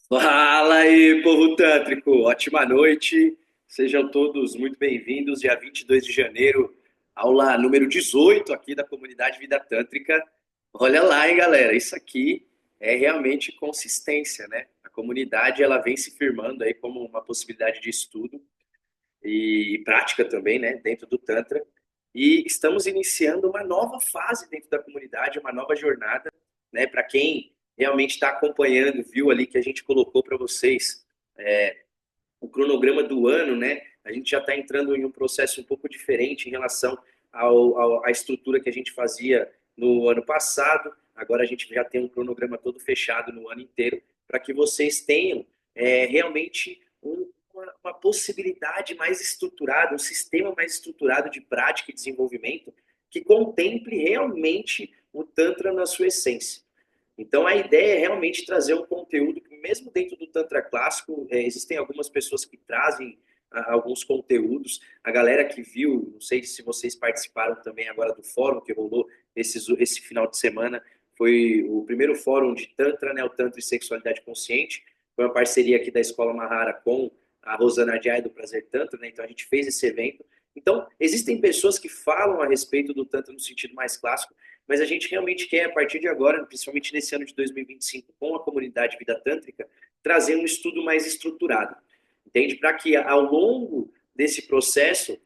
Fala aí, povo tântrico! Ótima noite! Sejam todos muito bem-vindos. Dia 22 de janeiro, aula número 18 aqui da comunidade Vida Tântrica. Olha lá, hein, galera? Isso aqui é realmente consistência, né? A comunidade ela vem se firmando aí como uma possibilidade de estudo e prática também, né, dentro do Tantra. E estamos iniciando uma nova fase dentro da comunidade, uma nova jornada, né? Para quem realmente está acompanhando, viu ali que a gente colocou para vocês o cronograma do ano, né? A gente já está entrando em um processo um pouco diferente em relação à estrutura que a gente fazia no ano passado. Agora a gente já tem um cronograma todo fechado no ano inteiro para que vocês tenham realmente uma possibilidade mais estruturada, um sistema mais estruturado de prática e desenvolvimento que contemple realmente o Tantra na sua essência. Então, a ideia é realmente trazer um conteúdo que, mesmo dentro do Tantra clássico, existem algumas pessoas que trazem alguns conteúdos. A galera que viu, não sei se vocês participaram também agora do fórum que rolou esse final de semana, foi o primeiro fórum de Tantra, né, o Tantra e Sexualidade Consciente. Foi uma parceria aqui da Escola Mahara com a Rosana Jai do Prazer Tantra, né? Então a gente fez esse evento. Então, existem pessoas que falam a respeito do Tantra no sentido mais clássico, mas a gente realmente quer, a partir de agora, principalmente nesse ano de 2025, com a comunidade Vida Tântrica, trazer um estudo mais estruturado, entende? Para que ao longo desse processo,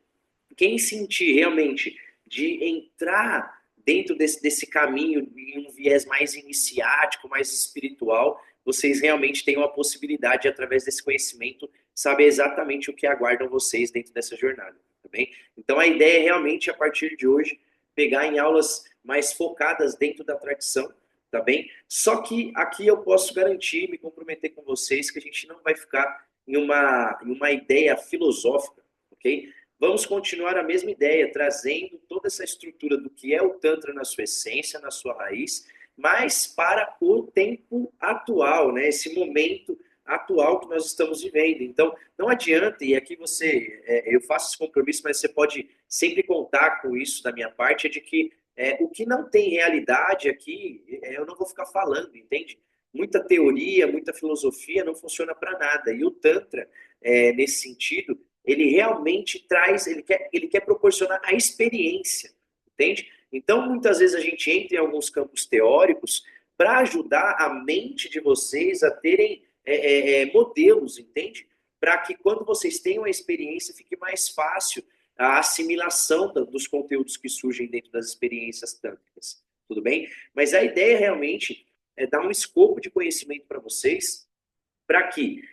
quem sentir realmente de entrar dentro desse caminho em um viés mais iniciático, mais espiritual, vocês realmente tenham a possibilidade, através desse conhecimento, saber exatamente o que aguardam vocês dentro dessa jornada, tá bem? Então a ideia é realmente, a partir de hoje, pegar em aulas mais focadas dentro da tradição, tá bem? Só que aqui eu posso garantir, me comprometer com vocês, que a gente não vai ficar em uma ideia filosófica, ok? Vamos continuar a mesma ideia, trazendo toda essa estrutura do que é o Tantra na sua essência, na sua raiz, mas para o tempo atual, né? Esse momento atual que nós estamos vivendo. Então, não adianta, e aqui eu faço esse compromisso, mas você pode sempre contar com isso da minha parte, é de que o que não tem realidade aqui, eu não vou ficar falando, entende? Muita teoria, muita filosofia não funciona para nada. E o Tantra, nesse sentido, ele realmente traz, ele quer proporcionar a experiência, entende? Então, muitas vezes a gente entra em alguns campos teóricos para ajudar a mente de vocês a terem modelos, entende? Para que quando vocês tenham a experiência fique mais fácil a assimilação dos conteúdos que surgem dentro das experiências tântricas, tudo bem? Mas a ideia realmente é dar um escopo de conhecimento para vocês, para que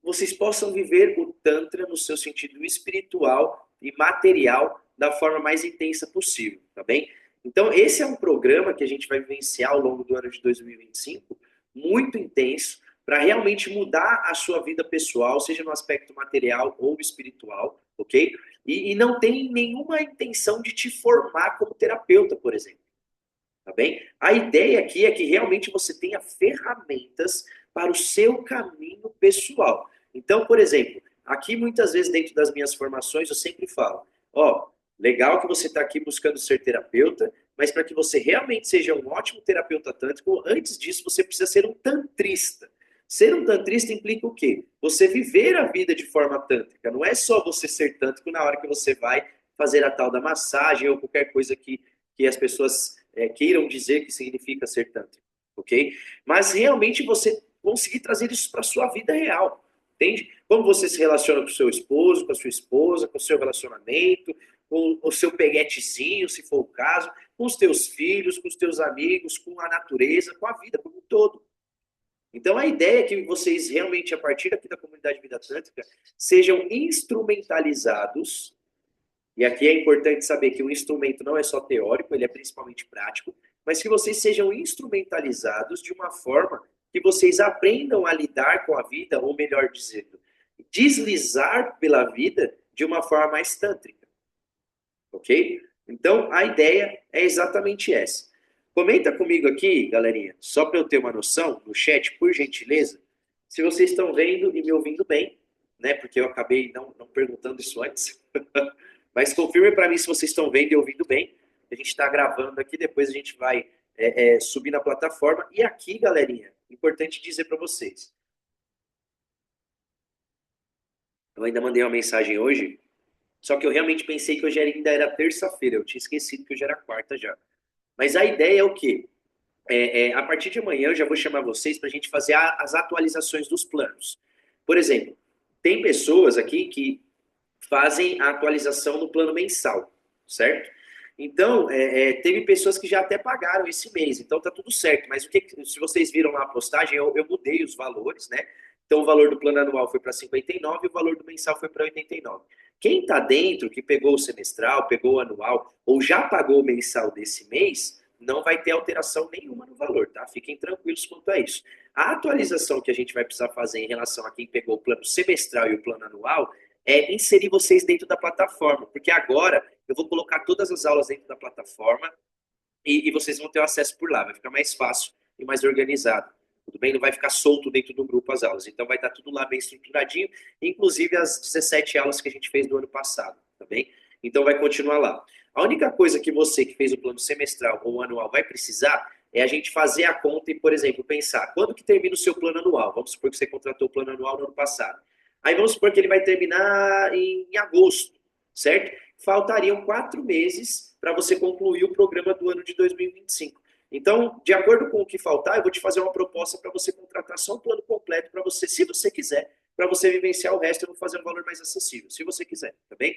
vocês possam viver o Tantra no seu sentido espiritual e material da forma mais intensa possível, tá bem? Então, esse é um programa que a gente vai vivenciar ao longo do ano de 2025, muito intenso, para realmente mudar a sua vida pessoal, seja no aspecto material ou espiritual, ok? E não tem nenhuma intenção de te formar como terapeuta, por exemplo, tá bem? A ideia aqui é que realmente você tenha ferramentas para o seu caminho pessoal. Então, por exemplo, aqui muitas vezes dentro das minhas formações eu sempre falo, ó, legal que você está aqui buscando ser terapeuta, mas para que você realmente seja um ótimo terapeuta tântrico, antes disso você precisa ser um tantrista. Ser um tantrista implica o quê? Você viver a vida de forma tântrica. Não é só você ser tântrico na hora que você vai fazer a tal da massagem ou qualquer coisa que as pessoas queiram dizer que significa ser tântrico, ok? Mas realmente você conseguir trazer isso para a sua vida real, entende? Como você se relaciona com o seu esposo, com a sua esposa, com o seu relacionamento, com o seu peguetezinho, se for o caso, com os teus filhos, com os teus amigos, com a natureza, com a vida como um todo. Então, a ideia é que vocês realmente, a partir aqui da comunidade Vida Tântrica, sejam instrumentalizados, e aqui é importante saber que o instrumento não é só teórico, ele é principalmente prático, mas que vocês sejam instrumentalizados de uma forma que vocês aprendam a lidar com a vida, ou melhor dizendo, deslizar pela vida de uma forma mais tântrica, ok? Então, a ideia é exatamente essa. Comenta comigo aqui, galerinha, só para eu ter uma noção, no chat, por gentileza, se vocês estão vendo e me ouvindo bem, né? Porque eu acabei não perguntando isso antes. Mas confirme para mim se vocês estão vendo e ouvindo bem. A gente está gravando aqui, depois a gente vai subir na plataforma. E aqui, galerinha, importante dizer para vocês. Eu ainda mandei uma mensagem hoje, só que eu realmente pensei que hoje ainda era terça-feira. Eu tinha esquecido que hoje era quarta já. Mas a ideia é o quê? A partir de amanhã eu já vou chamar vocês para a gente fazer as atualizações dos planos. Por exemplo, tem pessoas aqui que fazem a atualização no plano mensal, certo? Então, teve pessoas que já até pagaram esse mês, então tá tudo certo. Mas se vocês viram lá a postagem, eu mudei os valores, né? Então, o valor do plano anual foi para 59 e o valor do mensal foi para 89. Quem está dentro, que pegou o semestral, pegou o anual ou já pagou o mensal desse mês, não vai ter alteração nenhuma no valor, tá? Fiquem tranquilos quanto a isso. A atualização que a gente vai precisar fazer em relação a quem pegou o plano semestral e o plano anual é inserir vocês dentro da plataforma, porque agora eu vou colocar todas as aulas dentro da plataforma e vocês vão ter o acesso por lá, vai ficar mais fácil e mais organizado. Tudo bem? Não vai ficar solto dentro do grupo as aulas. Então vai estar tudo lá bem estruturadinho, inclusive as 17 aulas que a gente fez do ano passado, tá bem? Então vai continuar lá. A única coisa que você que fez o plano semestral ou anual vai precisar é a gente fazer a conta e, por exemplo, pensar quando que termina o seu plano anual. Vamos supor que você contratou o plano anual no ano passado. Aí vamos supor que ele vai terminar em agosto, certo? Faltariam 4 meses para você concluir o programa do ano de 2025. Então, de acordo com o que faltar, eu vou te fazer uma proposta para você contratar só um plano completo para você, se você quiser, para você vivenciar o resto, eu vou fazer um valor mais acessível, se você quiser, tá bem?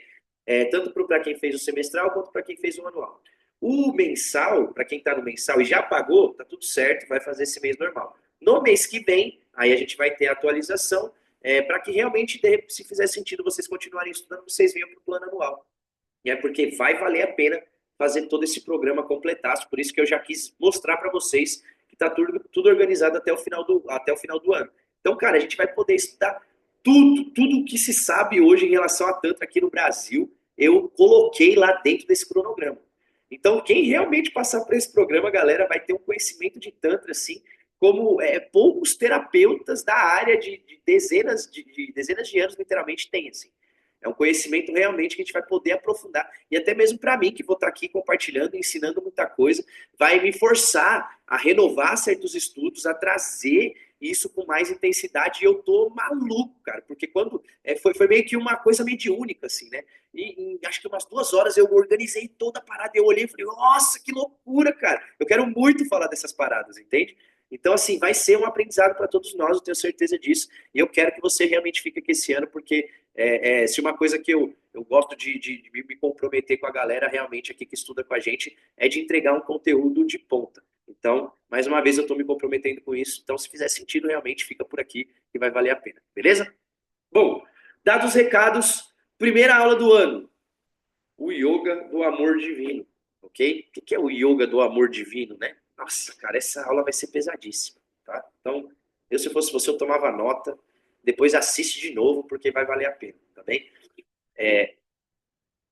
Tanto para quem fez o semestral quanto para quem fez o anual. O mensal, para quem está no mensal e já pagou, tá tudo certo, vai fazer esse mês normal. No mês que vem, aí a gente vai ter a atualização, para que realmente, se fizer sentido vocês continuarem estudando, vocês venham para o plano anual. Porque vai valer a pena fazer todo esse programa completaço, por isso que eu já quis mostrar para vocês que está tudo organizado até o final do ano. Então, cara, a gente vai poder estudar tudo que se sabe hoje em relação a Tantra aqui no Brasil, eu coloquei lá dentro desse cronograma. Então, quem realmente passar por esse programa, galera, vai ter um conhecimento de Tantra, assim, como poucos terapeutas da área de dezenas de anos, literalmente, têm, assim. É um conhecimento realmente que a gente vai poder aprofundar. E até mesmo para mim, que vou estar aqui compartilhando, ensinando muita coisa, vai me forçar a renovar certos estudos, a trazer isso com mais intensidade. E eu tô maluco, cara, porque quando foi meio que uma coisa mediúnica, assim, né? E acho que umas 2 horas eu organizei toda a parada. Eu olhei e falei, nossa, que loucura, cara. Eu quero muito falar dessas paradas, entende? Então, assim, vai ser um aprendizado para todos nós, eu tenho certeza disso. E eu quero que você realmente fique aqui esse ano, porque se uma coisa que eu gosto de me comprometer com a galera realmente aqui que estuda com a gente é de entregar um conteúdo de ponta. Então, mais uma vez, eu estou me comprometendo com isso. Então, se fizer sentido, realmente fica por aqui que vai valer a pena. Beleza? Bom, dados os recados, primeira aula do ano, o Yoga do Amor Divino. Ok? O que é o Yoga do Amor Divino, né? Nossa, cara, essa aula vai ser pesadíssima. Tá? Então, se fosse você, eu tomava nota. Depois assiste de novo, porque vai valer a pena, tá bem?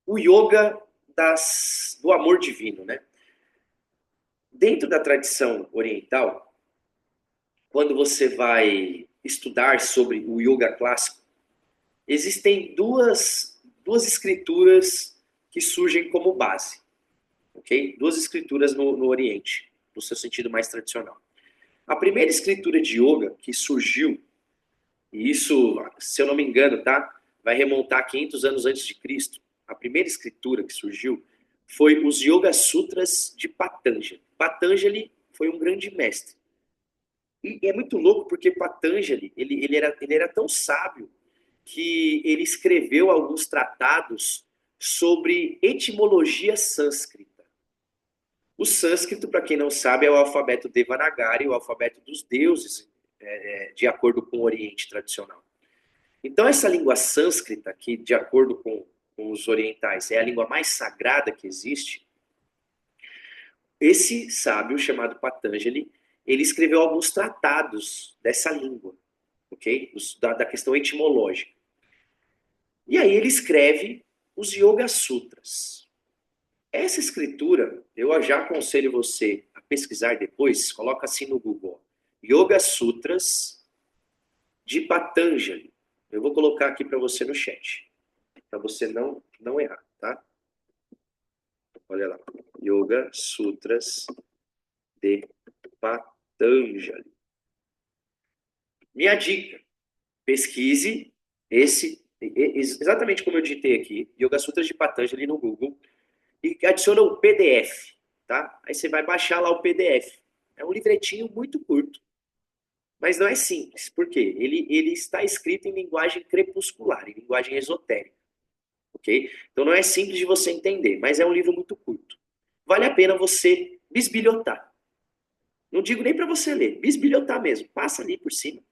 O yoga do amor divino, né? Dentro da tradição oriental, quando você vai estudar sobre o yoga clássico, existem duas escrituras que surgem como base, ok? Duas escrituras no Oriente, no seu sentido mais tradicional. A primeira escritura de yoga que surgiu, e isso, se eu não me engano, tá? Vai remontar a 500 anos antes de Cristo. A primeira escritura que surgiu foi os Yoga Sutras de Patanjali. Patanjali foi um grande mestre. E é muito louco porque Patanjali, ele era tão sábio que ele escreveu alguns tratados sobre etimologia sânscrita. O sânscrito, para quem não sabe, é o alfabeto Devanagari, o alfabeto dos deuses, de acordo com o Oriente tradicional. Então, essa língua sânscrita, que de acordo com os orientais é a língua mais sagrada que existe, esse sábio chamado Patanjali, ele escreveu alguns tratados dessa língua, ok? Da questão etimológica. E aí ele escreve os Yoga Sutras. Essa escritura, eu já aconselho você a pesquisar depois, coloca assim no Google, Yoga Sutras de Patanjali. Eu vou colocar aqui para você no chat, para você não errar, tá? Olha lá, Yoga Sutras de Patanjali. Minha dica, pesquise esse exatamente como eu digitei aqui, Yoga Sutras de Patanjali no Google, e adiciona o PDF, tá? Aí você vai baixar lá o PDF. É um livretinho muito curto, mas não é simples. Por quê? Ele está escrito em linguagem crepuscular, em linguagem esotérica, ok? Então não é simples de você entender, mas é um livro muito curto. Vale a pena você bisbilhotar. Não digo nem para você ler, bisbilhotar mesmo. Passa ali por cima,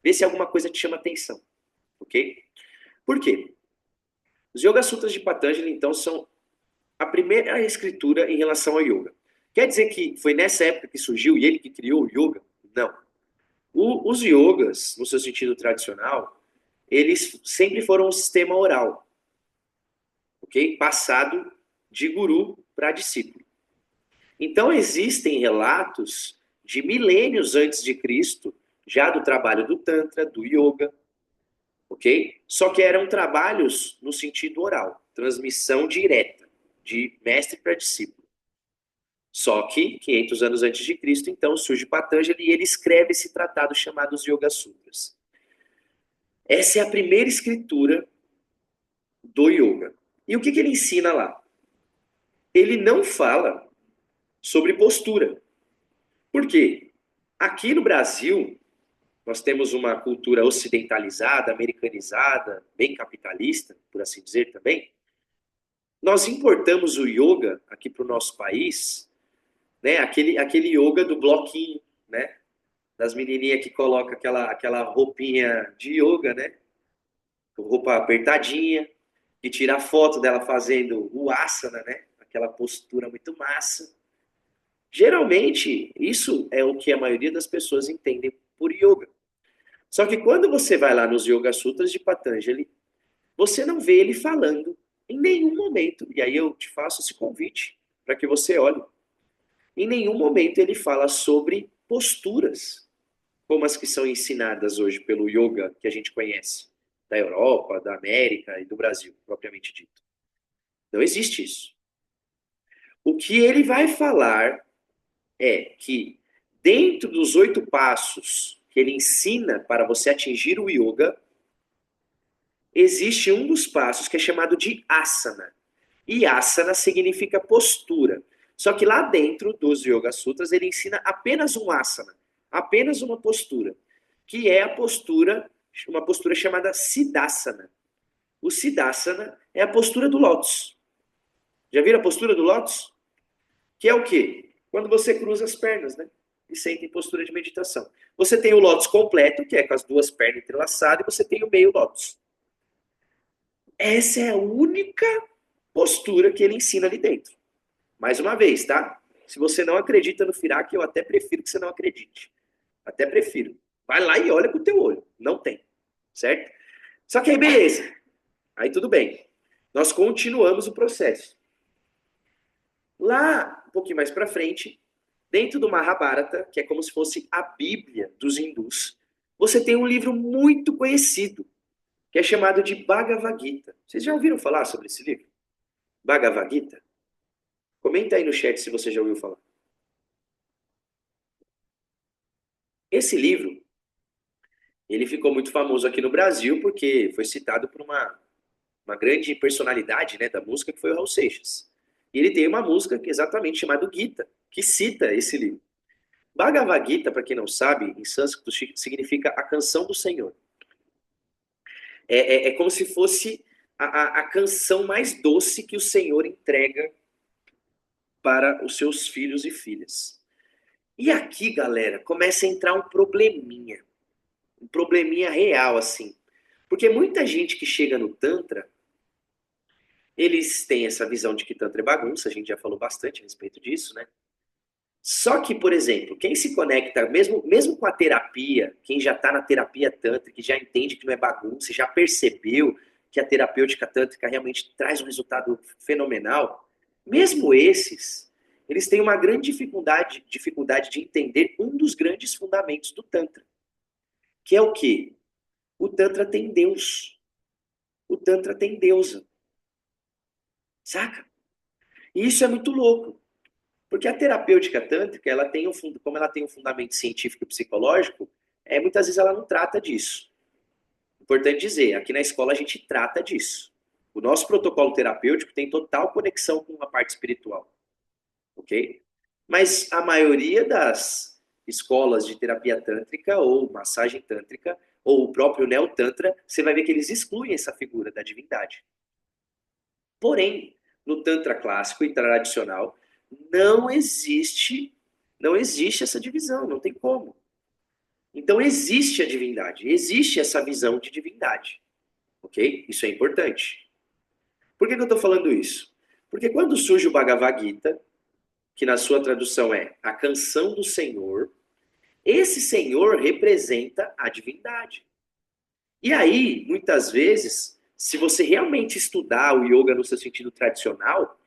vê se alguma coisa te chama atenção, ok? Por quê? Os Yoga Sutras de Patanjali, então, são a primeira escritura em relação ao yoga. Quer dizer que foi nessa época que surgiu e ele que criou o yoga? Não. Os yogas, no seu sentido tradicional, eles sempre foram um sistema oral, ok? Passado de guru para discípulo. Então existem relatos de milênios antes de Cristo, já do trabalho do Tantra, do Yoga, ok? Só que eram trabalhos no sentido oral, transmissão direta, de mestre para discípulo. Só que, 500 anos antes de Cristo, então, surge Patanjali e ele escreve esse tratado chamado os Yoga Sutras. Essa é a primeira escritura do yoga. E o que ele ensina lá? Ele não fala sobre postura. Por quê? Aqui no Brasil, nós temos uma cultura ocidentalizada, americanizada, bem capitalista, por assim dizer também. Nós importamos o yoga aqui para o nosso país, né? Aquele yoga do bloquinho, né? Das menininhas que colocam aquela roupinha de yoga, né? Roupa apertadinha, que tira a foto dela fazendo o asana, né? Aquela postura muito massa. Geralmente, isso é o que a maioria das pessoas entendem por yoga. Só que quando você vai lá nos Yoga Sutras de Patanjali, você não vê ele falando em nenhum momento, e aí eu te faço esse convite para que você olhe. Em nenhum momento ele fala sobre posturas, como as que são ensinadas hoje pelo yoga que a gente conhece, da Europa, da América e do Brasil, propriamente dito. Não existe isso. O que ele vai falar é que dentro dos 8 passos que ele ensina para você atingir o yoga, existe um dos passos que é chamado de asana. E asana significa postura. Só que lá dentro dos Yoga Sutras ele ensina apenas um asana, apenas uma postura, que é a postura, uma postura chamada Siddhasana. O Siddhasana é a postura do lótus. Já viram a postura do lótus? Que é o quê? Quando você cruza as pernas, né? E senta em postura de meditação. Você tem o lótus completo, que é com as duas pernas entrelaçadas, e você tem o meio lótus. Essa é a única postura que ele ensina ali dentro. Mais uma vez, tá? Se você não acredita no Firak, eu até prefiro que você não acredite. Até prefiro. Vai lá e olha com o teu olho. Não tem. Certo? Só que aí, beleza. Aí tudo bem. Nós continuamos o processo. Lá, um pouquinho mais para frente, dentro do Mahabharata, que é como se fosse a Bíblia dos hindus, você tem um livro muito conhecido, que é chamado de Bhagavad Gita. Vocês já ouviram falar sobre esse livro? Bhagavad Gita? Comenta aí no chat se você já ouviu falar. Esse livro, ele ficou muito famoso aqui no Brasil porque foi citado por uma grande personalidade, né, da música, que foi o Raul Seixas. E ele tem uma música exatamente chamada Gita, que cita esse livro. Bhagavad Gita, para quem não sabe, em sânscrito significa a canção do Senhor. É como se fosse a canção mais doce que o Senhor entrega para os seus filhos e filhas. E aqui, galera, começa a entrar um probleminha real, assim. Porque muita gente que chega no Tantra, eles têm essa visão de que Tantra é bagunça, a gente já falou bastante a respeito disso, né? Só que, por exemplo, quem se conecta, mesmo com a terapia, quem já está na terapia tântrica, que já entende que não é bagunça, já percebeu que a terapêutica tântrica realmente traz um resultado fenomenal, mesmo esses, eles têm uma grande dificuldade de entender um dos grandes fundamentos do Tantra, que é o quê? O Tantra tem Deus. O Tantra tem deusa. Saca? E isso é muito louco. Porque a terapêutica tântrica, ela tem como ela tem um fundamento científico e psicológico, muitas vezes ela não trata disso. Importante dizer, aqui na escola a gente trata disso. O nosso protocolo terapêutico tem total conexão com a parte espiritual, ok? Mas a maioria das escolas de terapia tântrica ou massagem tântrica ou o próprio neotantra, você vai ver que eles excluem essa figura da divindade. Porém, no tantra clássico e tradicional, não existe não existe essa divisão, não tem como. Então existe a divindade, existe essa visão de divindade, ok? Isso é importante. Por que eu estou falando isso? Porque quando surge o Bhagavad Gita, que na sua tradução é a canção do Senhor, esse Senhor representa a divindade. E aí, muitas vezes, se você realmente estudar o yoga no seu sentido tradicional,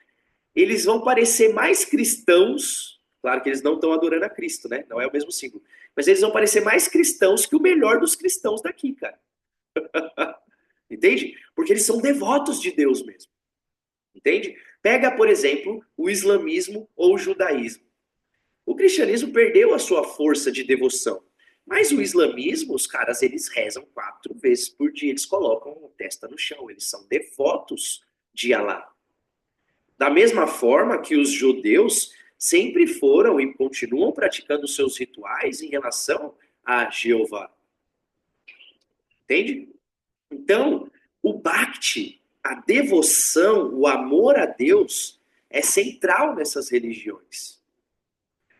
eles vão parecer mais cristãos. Claro que eles não estão adorando a Cristo, né? Não é o mesmo símbolo. Mas eles vão parecer mais cristãos que o melhor dos cristãos daqui, cara. Entende? Porque eles são devotos de Deus mesmo. Entende? Pega, por exemplo, o islamismo ou o judaísmo. O cristianismo perdeu a sua força de devoção. Mas o islamismo, os caras, eles rezam 4 vezes por dia. Eles colocam a testa no chão. Eles são devotos de Alá. Da mesma forma que os judeus sempre foram e continuam praticando seus rituais em relação a Jeová. Entende? Então, o Bhakti, a devoção, o amor a Deus, é central nessas religiões.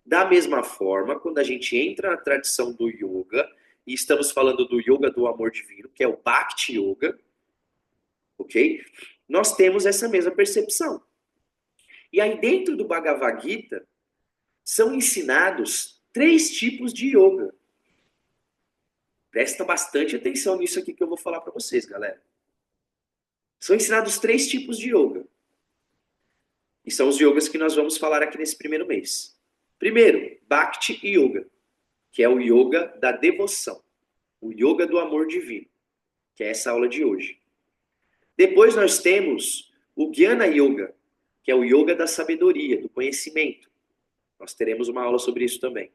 Da mesma forma, quando a gente entra na tradição do yoga, e estamos falando do yoga do amor divino, que é o Bhakti Yoga, ok? Nós temos essa mesma percepção. E aí, dentro do Bhagavad Gita, são ensinados 3 tipos de yoga. Presta bastante atenção nisso aqui que eu vou falar para vocês, galera. São ensinados 3 tipos de yoga. E são os yogas que nós vamos falar aqui nesse primeiro mês. Primeiro, Bhakti Yoga, que é o yoga da devoção. O yoga do amor divino, que é essa aula de hoje. Depois nós temos o Jnana Yoga, que é o yoga da sabedoria, do conhecimento. Nós teremos uma aula sobre isso também.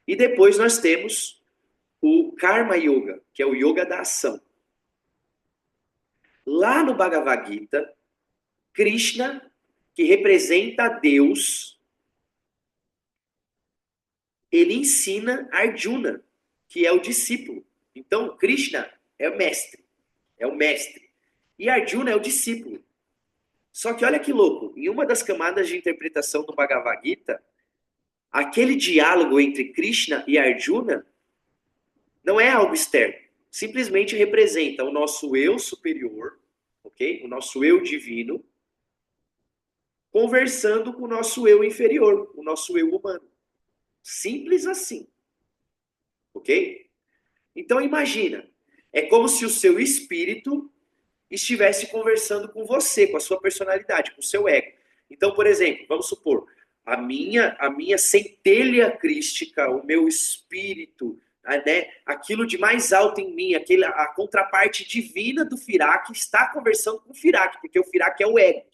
E depois nós temos o Karma Yoga, que é o yoga da ação. Lá no Bhagavad Gita, Krishna, que representa Deus, ele ensina Arjuna, que é o discípulo. Então, Krishna é o mestre. É o mestre. E Arjuna é o discípulo. Só que olha que louco, em uma das camadas de interpretação do Bhagavad Gita, aquele diálogo entre Krishna e Arjuna não é algo externo. Simplesmente representa o nosso eu superior, ok? O nosso eu divino, conversando com o nosso eu inferior, o nosso eu humano. Simples assim. Ok? Então imagina, é como se o seu espírito estivesse conversando com você, com a sua personalidade, com o seu ego. Então, por exemplo, vamos supor, a minha centelha crística, o meu espírito, né, aquilo de mais alto em mim, a contraparte divina do Firak está conversando com o Firak, porque o Firak é o ego.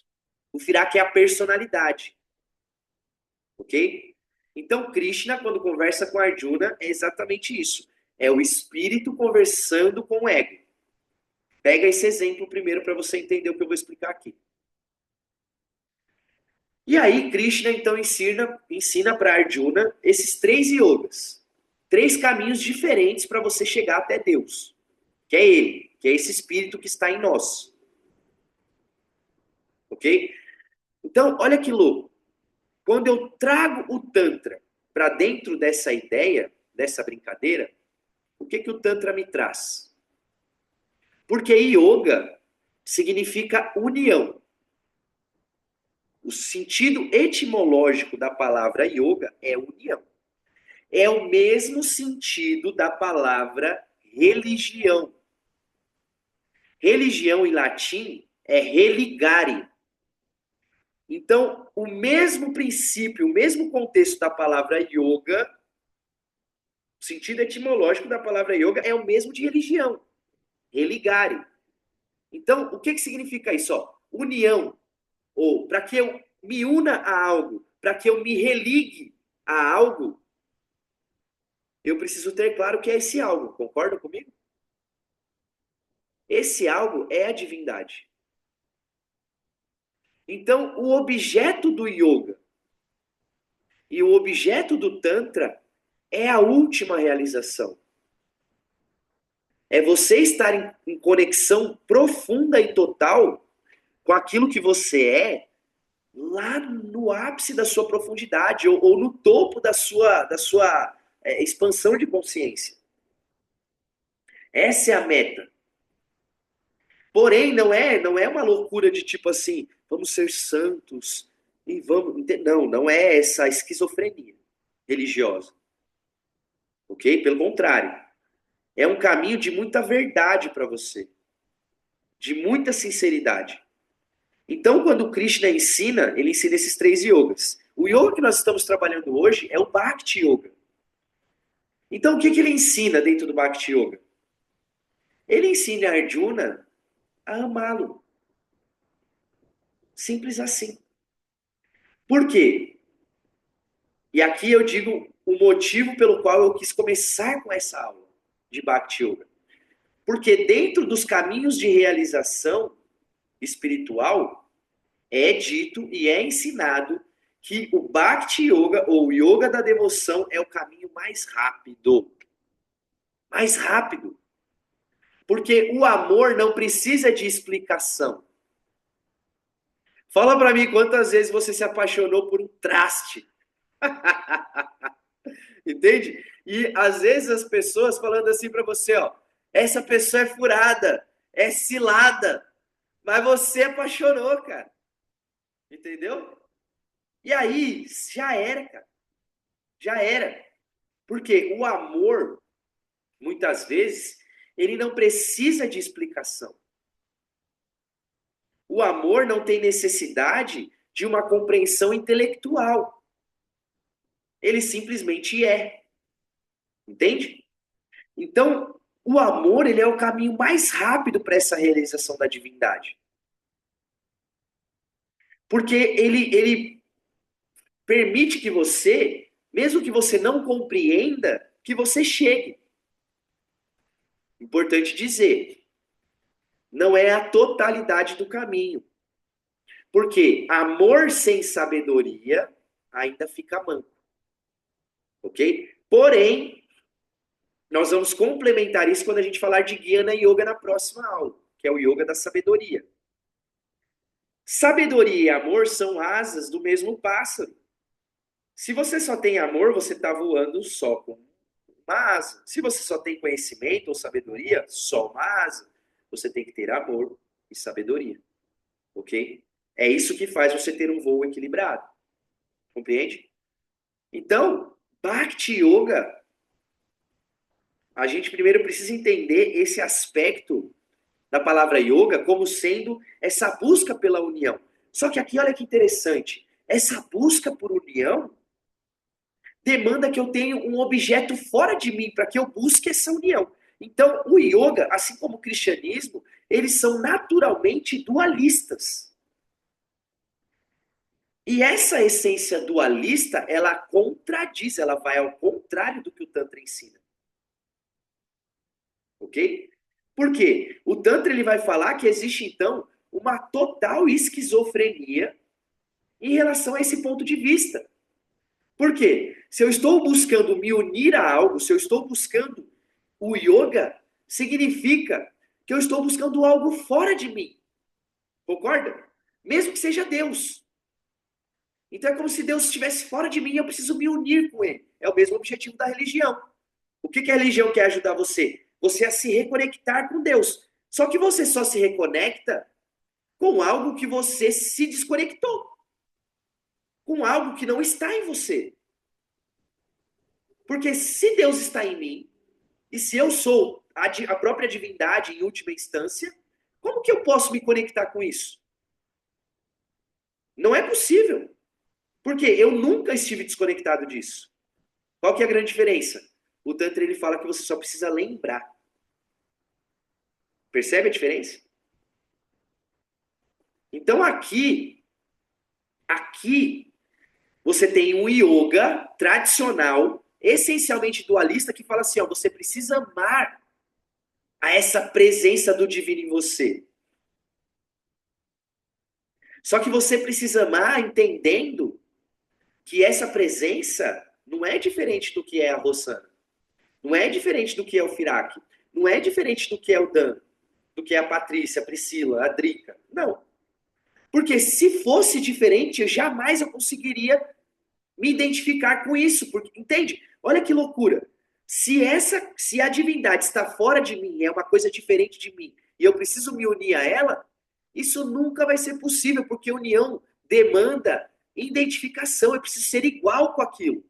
O Firak é a personalidade. Ok? Então, Krishna, quando conversa com Arjuna, é exatamente isso. É o espírito conversando com o ego. Pega esse exemplo primeiro para você entender o que eu vou explicar aqui. E aí, Krishna, então, ensina para Arjuna esses 3 yogas. 3 caminhos diferentes para você chegar até Deus. Que é ele, que é esse espírito que está em nós. Ok? Então, olha que louco. Quando eu trago o Tantra para dentro dessa ideia, dessa brincadeira, o que o Tantra me traz? Porque yoga significa união. O sentido etimológico da palavra yoga é união. É o mesmo sentido da palavra religião. Religião em latim é religare. Então, o mesmo princípio, o mesmo contexto da palavra yoga, o sentido etimológico da palavra yoga é o mesmo de religião. Religare. Então, o que significa isso? Ó, união. Ou para que eu me una a algo, para que eu me religue a algo, eu preciso ter claro que é esse algo. Concorda comigo? Esse algo é a divindade. Então, o objeto do yoga e o objeto do Tantra é a última realização. É você estar em conexão profunda e total com aquilo que você é, lá no ápice da sua profundidade, ou no topo da sua expansão de consciência. Essa é a meta. Porém, não é uma loucura de tipo assim, vamos ser santos e vamos. Não é essa esquizofrenia religiosa. Ok? Pelo contrário. É um caminho de muita verdade para você. De muita sinceridade. Então, quando o Krishna ensina, ele ensina esses 3 yogas. O yoga que nós estamos trabalhando hoje é o Bhakti Yoga. Então, o que ele ensina dentro do Bhakti Yoga? Ele ensina a Arjuna a amá-lo. Simples assim. Por quê? E aqui eu digo o motivo pelo qual eu quis começar com essa aula de Bhakti Yoga. Porque dentro dos caminhos de realização espiritual, é dito e é ensinado que o Bhakti Yoga, ou o Yoga da devoção, é o caminho mais rápido. Mais rápido. Porque o amor não precisa de explicação. Fala pra mim quantas vezes você se apaixonou por um traste. Entende? E às vezes as pessoas falando assim pra você, ó, essa pessoa é furada, é cilada, mas você apaixonou, cara. Entendeu? E aí, já era, cara. Já era. Porque o amor, muitas vezes, ele não precisa de explicação. O amor não tem necessidade de uma compreensão intelectual. Ele simplesmente é. Entende? Então, o amor, ele é o caminho mais rápido para essa realização da divindade. Porque ele permite que você, mesmo que você não compreenda, que você chegue. Importante dizer, não é a totalidade do caminho. Porque amor sem sabedoria ainda fica manco. Ok? Porém, nós vamos complementar isso quando a gente falar de Jnana Yoga na próxima aula, que é o Yoga da sabedoria. Sabedoria e amor são asas do mesmo pássaro. Se você só tem amor, você está voando só com uma asa. Se você só tem conhecimento ou sabedoria, só uma asa. Você tem que ter amor e sabedoria. Ok? É isso que faz você ter um voo equilibrado. Compreende? Então, Bhakti Yoga, a gente primeiro precisa entender esse aspecto da palavra yoga como sendo essa busca pela união. Só que aqui, olha que interessante, essa busca por união demanda que eu tenha um objeto fora de mim para que eu busque essa união. Então, o yoga, assim como o cristianismo, eles são naturalmente dualistas. E essa essência dualista, ela contradiz, ela vai ao contrário do que o Tantra ensina. Ok? Por quê? O Tantra ele vai falar que existe, então, uma total esquizofrenia em relação a esse ponto de vista. Por quê? Se eu estou buscando me unir a algo, se eu estou buscando o yoga, significa que eu estou buscando algo fora de mim. Concorda? Mesmo que seja Deus. Então é como se Deus estivesse fora de mim e eu preciso me unir com ele. É o mesmo objetivo da religião. O que a religião quer ajudar você? Você a se reconectar com Deus. Só que você só se reconecta com algo que você se desconectou. Com algo que não está em você. Porque se Deus está em mim, e se eu sou a própria divindade em última instância, como que eu posso me conectar com isso? Não é possível. Porque eu nunca estive desconectado disso. Qual que é a grande diferença? O Tantra ele fala que você só precisa lembrar. Percebe a diferença? Então aqui você tem um yoga tradicional, essencialmente dualista, que fala assim, ó, você precisa amar a essa presença do divino em você. Só que você precisa amar entendendo que essa presença não é diferente do que é a Rosana. Não é diferente do que é o Firaque. Não é diferente do que é o Dan. Do que é a Patrícia, a Priscila, a Drica. Não. Porque se fosse diferente, jamais eu conseguiria me identificar com isso. Porque, entende? Olha que loucura. Se a divindade está fora de mim, é uma coisa diferente de mim, e eu preciso me unir a ela, isso nunca vai ser possível, porque união demanda identificação, eu preciso ser igual com aquilo.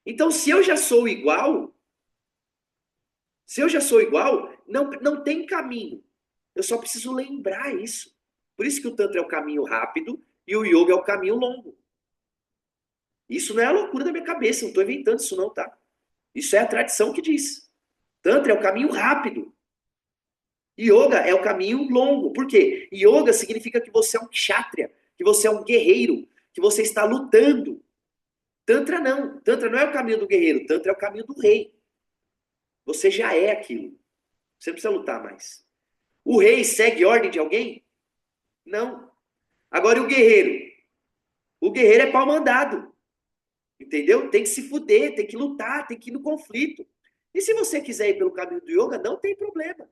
Então, se eu já sou igual, não tem caminho. Eu só preciso lembrar isso. Por isso que o Tantra é o caminho rápido e o Yoga é o caminho longo. Isso não é a loucura da minha cabeça, não estou inventando isso não, tá? Isso é a tradição que diz. Tantra é o caminho rápido. Yoga é o caminho longo. Por quê? Yoga significa que você é um kshatriya, que você é um guerreiro, que você está lutando. Tantra não. Tantra não é o caminho do guerreiro, Tantra é o caminho do rei. Você já é aquilo. Você não precisa lutar mais. O rei segue ordem de alguém? Não. Agora e o guerreiro? O guerreiro é pau mandado. Entendeu? Tem que se fuder, tem que lutar, tem que ir no conflito. E se você quiser ir pelo caminho do yoga, não tem problema.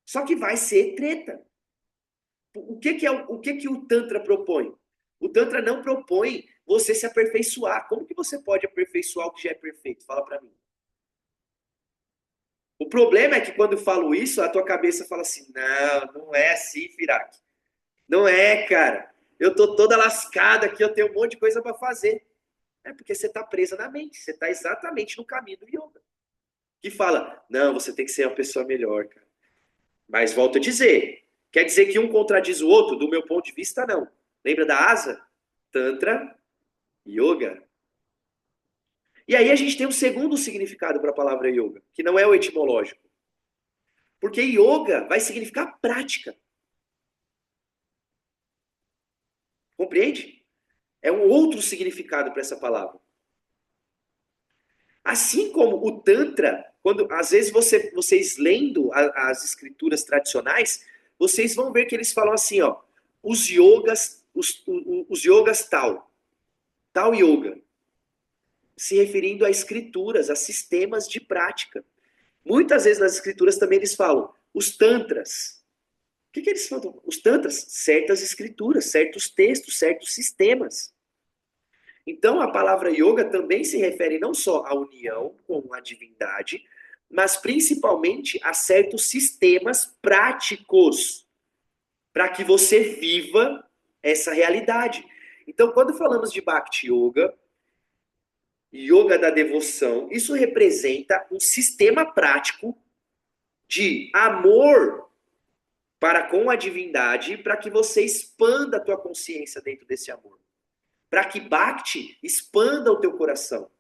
Só que vai ser treta. O que o Tantra propõe? O Tantra não propõe você se aperfeiçoar. Como que você pode aperfeiçoar o que já é perfeito? Fala pra mim. O problema é que quando eu falo isso, a tua cabeça fala assim, não é assim, Firaque. Não é, cara. Eu tô toda lascada aqui, eu tenho um monte de coisa para fazer. É porque você tá presa na mente, você tá exatamente no caminho do yoga. Que fala, não, você tem que ser uma pessoa melhor, cara. Mas volto a dizer, quer dizer que um contradiz o outro? Do meu ponto de vista, não. Lembra da asa? Tantra, yoga. E aí a gente tem um segundo significado para a palavra yoga, que não é o etimológico. Porque yoga vai significar prática. Compreende? É um outro significado para essa palavra. Assim como o Tantra, quando às vezes vocês lendo as escrituras tradicionais, vocês vão ver que eles falam assim, ó, os yogas tal yoga, se referindo a escrituras, a sistemas de prática. Muitas vezes nas escrituras também eles falam os tantras. O que eles falam? Os tantras, certas escrituras, certos textos, certos sistemas. Então, a palavra yoga também se refere não só à união com a divindade, mas principalmente a certos sistemas práticos para que você viva essa realidade. Então, quando falamos de Bhakti Yoga, yoga da devoção, isso representa um sistema prático de amor para com a divindade, para que você expanda a tua consciência dentro desse amor. Para que Bhakti expanda o teu coração.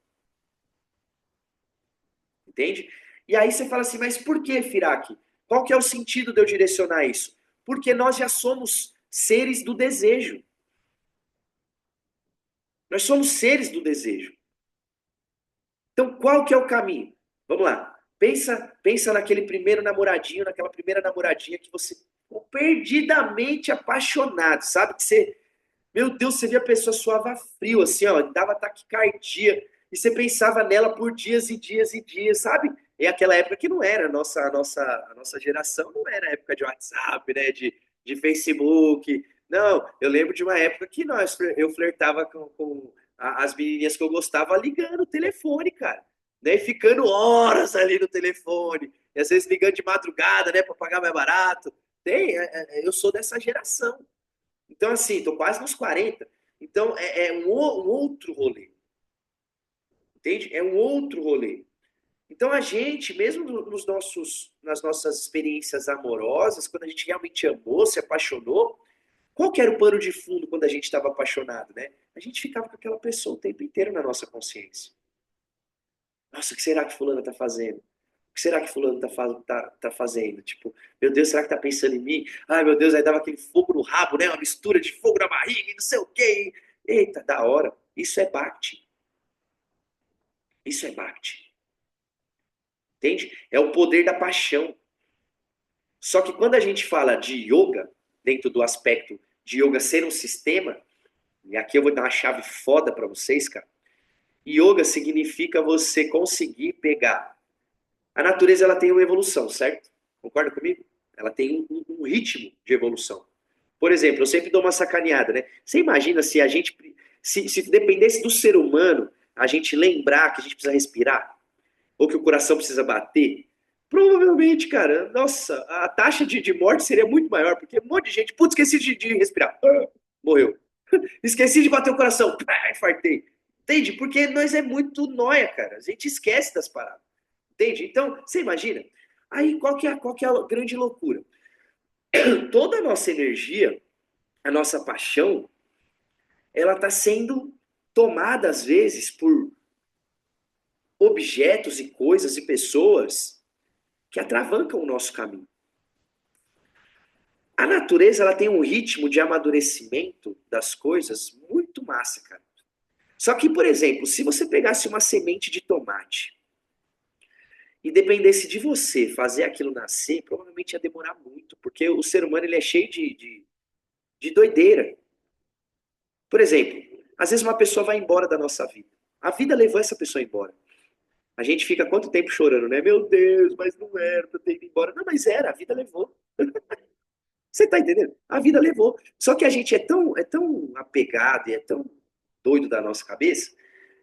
Entende? E aí você fala assim, mas por que, Firaque? Qual que é o sentido de eu direcionar isso? Porque nós já somos seres do desejo. Nós somos seres do desejo. Então, qual que é o caminho? Vamos lá. Pensa naquele primeiro namoradinho, naquela primeira namoradinha que você ficou perdidamente apaixonado, sabe? Que você, meu Deus, você via a pessoa suava frio, assim, ó, dava taquicardia, e você pensava nela por dias e dias e dias, sabe? E aquela época que não era, a nossa geração não era época de WhatsApp, né, de Facebook. Não, eu lembro de uma época que eu flertava com as menininhas que eu gostava ligando o telefone, cara. Né, ficando horas ali no telefone, e às vezes ligando de madrugada, né, para pagar mais barato. Eu sou dessa geração. Então, assim, tô quase nos 40. Então, é um outro rolê. Entende? É um outro rolê. Então, a gente, mesmo nas nossas experiências amorosas, quando a gente realmente amou, se apaixonou, qual que era o pano de fundo quando a gente estava apaixonado, né? A gente ficava com aquela pessoa o tempo inteiro na nossa consciência. Nossa, o que será que fulano tá fazendo? O que será que fulano tá fazendo? Tipo, meu Deus, será que tá pensando em mim? Ai, meu Deus, aí dava aquele fogo no rabo, né? Uma mistura de fogo na barriga e não sei o quê. Eita, da hora. Isso é Bhakti. Isso é Bhakti. entende? É o poder da paixão. Só que quando a gente fala de yoga, dentro do aspecto de yoga ser um sistema, e aqui eu vou dar uma chave foda para vocês, cara. Yoga significa você conseguir pegar. A natureza ela tem uma evolução, certo? Concorda comigo? Ela tem um ritmo de evolução. Por exemplo, eu sempre dou uma sacaneada, né? Você imagina se a gente, se dependesse do ser humano, a gente lembrar que a gente precisa respirar, ou que o coração precisa bater? Provavelmente, cara, nossa, a taxa de morte seria muito maior, porque um monte de gente, putz, esqueci de respirar, morreu. Esqueci de bater o coração, infartei. Entende? Porque nós é muito nóia, cara. A gente esquece das paradas. Entende? Então, você imagina? Aí, qual que é a grande loucura? Toda a nossa energia, a nossa paixão, ela está sendo tomada, às vezes, por objetos e coisas e pessoas que atravancam o nosso caminho. A natureza, ela tem um ritmo de amadurecimento das coisas muito massa, cara. Só que, por exemplo, se você pegasse uma semente de tomate e dependesse de você fazer aquilo nascer, provavelmente ia demorar muito, porque o ser humano ele é cheio de doideira. Por exemplo, às vezes uma pessoa vai embora da nossa vida. A vida levou essa pessoa embora. A gente fica quanto tempo chorando, né? Meu Deus, mas não era pra eu ter ido embora. Não, mas era, a vida levou. Você tá entendendo? A vida levou. Só que a gente é tão apegado e é tão doido da nossa cabeça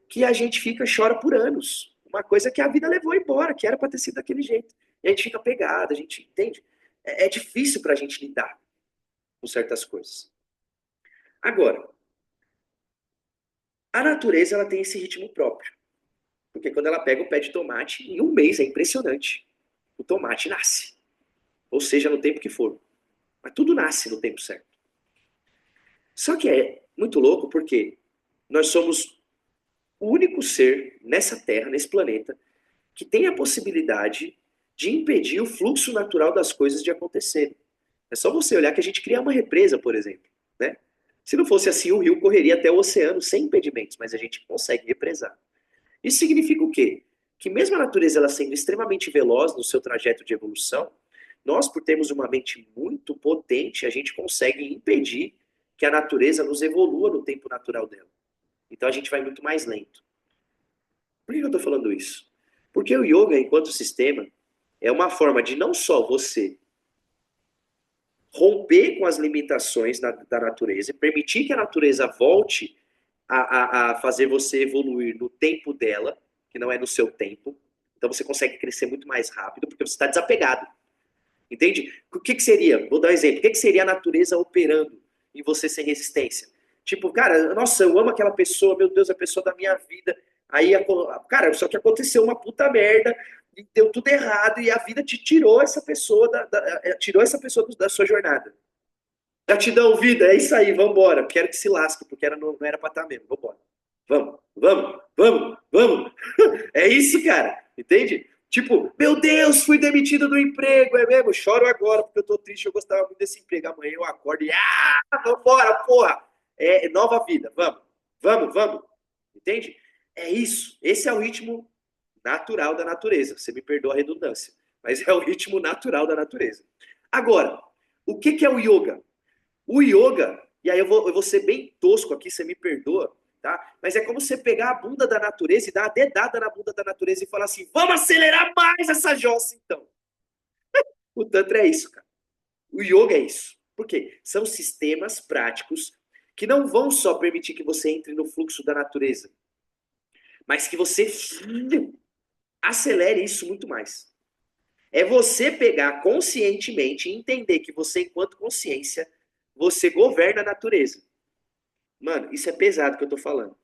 que a gente fica, chora por anos. Uma coisa que a vida levou embora, que era para ter sido daquele jeito. E a gente fica pegado, a gente entende. É difícil para a gente lidar com certas coisas. Agora, a natureza ela tem esse ritmo próprio. Porque quando ela pega o pé de tomate, em um mês é impressionante. O tomate nasce. Ou seja, no tempo que for. Mas tudo nasce no tempo certo. Só que é muito louco porque nós somos o único ser nessa Terra, nesse planeta, que tem a possibilidade de impedir o fluxo natural das coisas de acontecerem. É só você olhar que a gente cria uma represa, por exemplo, né? Se não fosse assim, o rio correria até o oceano sem impedimentos, mas a gente consegue represar. Isso significa o quê? Que mesmo a natureza ela sendo extremamente veloz no seu trajeto de evolução, nós, por termos uma mente muito potente, a gente consegue impedir que a natureza nos evolua no tempo natural dela. Então a gente vai muito mais lento. Por que eu estou falando isso? Porque o yoga, enquanto sistema, é uma forma de não só você romper com as limitações da natureza e permitir que a natureza volte a fazer você evoluir no tempo dela, que não é no seu tempo. Então você consegue crescer muito mais rápido, porque você está desapegado. Entende? O que seria? Vou dar um exemplo. O que seria a natureza operando em você sem resistência? Tipo, cara, nossa, eu amo aquela pessoa, meu Deus, a pessoa da minha vida. Aí, cara, só que aconteceu uma puta merda, e deu tudo errado, e a vida te tirou essa pessoa tirou essa pessoa da sua jornada. Gratidão, vida, é isso aí, vambora. Quero que se lasque, porque não era pra estar mesmo. Vambora. Vamos, vamos, vamos, vamos. É isso, cara. Entende? Tipo, meu Deus, fui demitido do emprego, é mesmo? Choro agora porque eu tô triste, eu gostava muito desse emprego. Amanhã eu acordo e, vambora, porra. É nova vida, vamos, vamos, vamos. Entende? É isso. Esse é o ritmo natural da natureza. Você me perdoa a redundância, mas é o ritmo natural da natureza. Agora, o que é o yoga? O yoga, e aí eu vou ser bem tosco aqui, você me perdoa, tá? Mas é como você pegar a bunda da natureza e dar uma dedada na bunda da natureza e falar assim: vamos acelerar mais essa jossa, então. O Tantra é isso, cara. O yoga é isso. Por quê? São sistemas práticos que não vão só permitir que você entre no fluxo da natureza, mas que você acelere isso muito mais. É você pegar conscientemente e entender que você, enquanto consciência, você governa a natureza. Mano, isso é pesado que eu tô falando.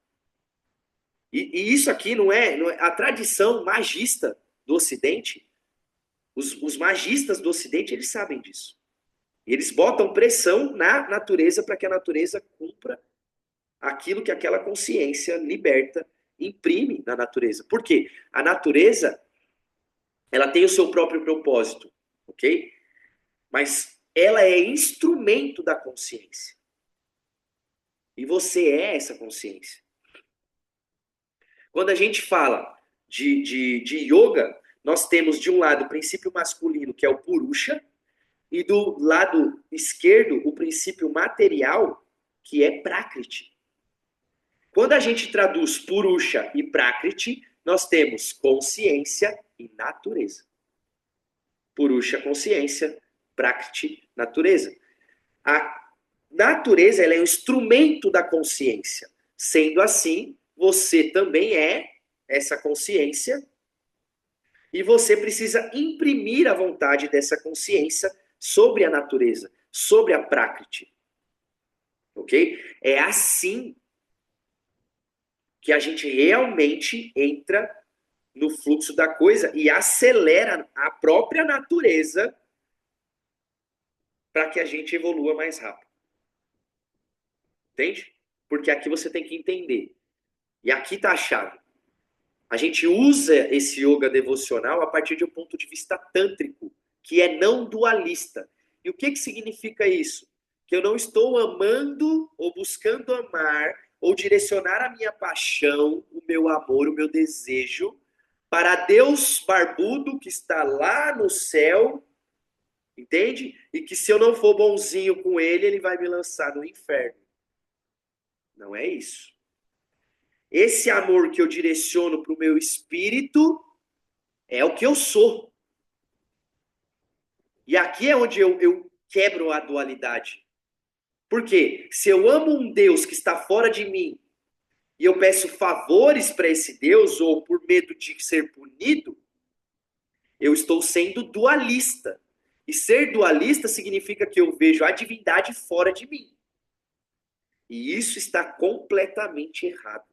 E isso aqui não é a tradição magista do Ocidente. Os magistas do Ocidente, eles sabem disso. Eles botam pressão na natureza para que a natureza cumpra aquilo que aquela consciência liberta imprime na natureza. Por quê? A natureza, ela tem o seu próprio propósito, ok? Mas ela é instrumento da consciência. E você é essa consciência. Quando a gente fala de yoga, nós temos de um lado o princípio masculino, que é o Purusha, e do lado esquerdo o princípio material, que é Prakriti. Quando a gente traduz Purusha e Prakriti, nós temos consciência e natureza. Purusha, consciência, Prakriti, natureza. A natureza ela é um instrumento da consciência. Sendo assim, você também é essa consciência e você precisa imprimir a vontade dessa consciência sobre a natureza, sobre a Prakriti. Ok? É assim que a gente realmente entra no fluxo da coisa e acelera a própria natureza para que a gente evolua mais rápido. Entende? Porque aqui você tem que entender. E aqui está a chave. A gente usa esse yoga devocional a partir de um ponto de vista tântrico, que é não dualista. E o que significa isso? Que eu não estou amando ou buscando amar ou direcionar a minha paixão, o meu amor, o meu desejo para Deus barbudo que está lá no céu, entende? E que se eu não for bonzinho com ele, ele vai me lançar no inferno. Não é isso. Esse amor que eu direciono para o meu espírito é o que eu sou. E aqui é onde eu quebro a dualidade. Por quê? Se eu amo um Deus que está fora de mim e eu peço favores para esse Deus ou por medo de ser punido, eu estou sendo dualista. E ser dualista significa que eu vejo a divindade fora de mim. E isso está completamente errado.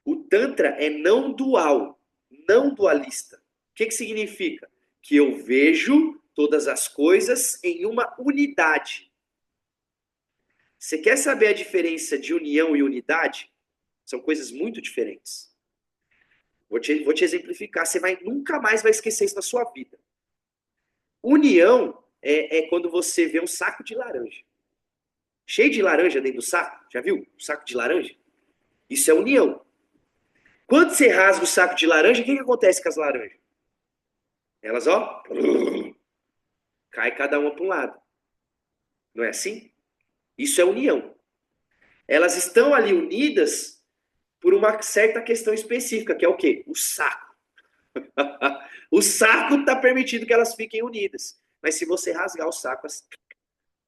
O Tantra é não dual, não dualista. O que significa? Que eu vejo todas as coisas em uma unidade. Você quer saber a diferença de união e unidade? São coisas muito diferentes. Vou te exemplificar. Você nunca mais vai esquecer isso na sua vida. União é quando você vê um saco de laranja. Cheio de laranja dentro do saco. Já viu? Um saco de laranja? Isso é união. Quando você rasga o saco de laranja, o que acontece com as laranjas? Elas, ó, cai cada uma para um lado. Não é assim? Isso é união. Elas estão ali unidas por uma certa questão específica, que é o quê? O saco. O saco está permitindo que elas fiquem unidas. Mas se você rasgar o saco,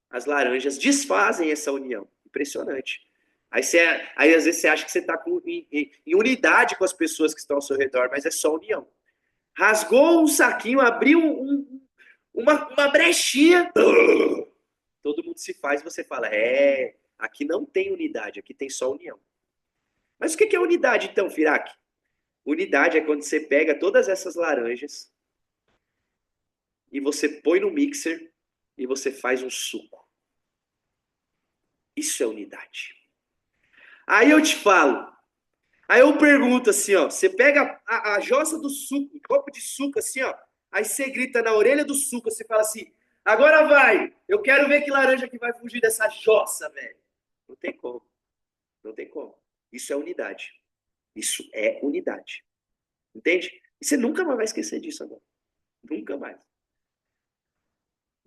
as laranjas desfazem essa união. Impressionante. Aí às vezes você acha que você está em unidade com as pessoas que estão ao seu redor, mas é só união. Rasgou um saquinho, abriu uma brechinha, todo mundo se faz e você fala, aqui não tem unidade, aqui tem só união. Mas o que é unidade então, Firak? Unidade é quando você pega todas essas laranjas e você põe no mixer e você faz um suco. Isso é unidade. Aí eu te falo, aí eu pergunto assim, ó, você pega a jossa do suco, um copo de suco assim, ó, aí você grita na orelha do suco, você fala assim, agora vai, eu quero ver que laranja que vai fugir dessa jossa, velho. Não tem como, não tem como. Isso é unidade. Isso é unidade. Entende? E você nunca mais vai esquecer disso agora. Nunca mais.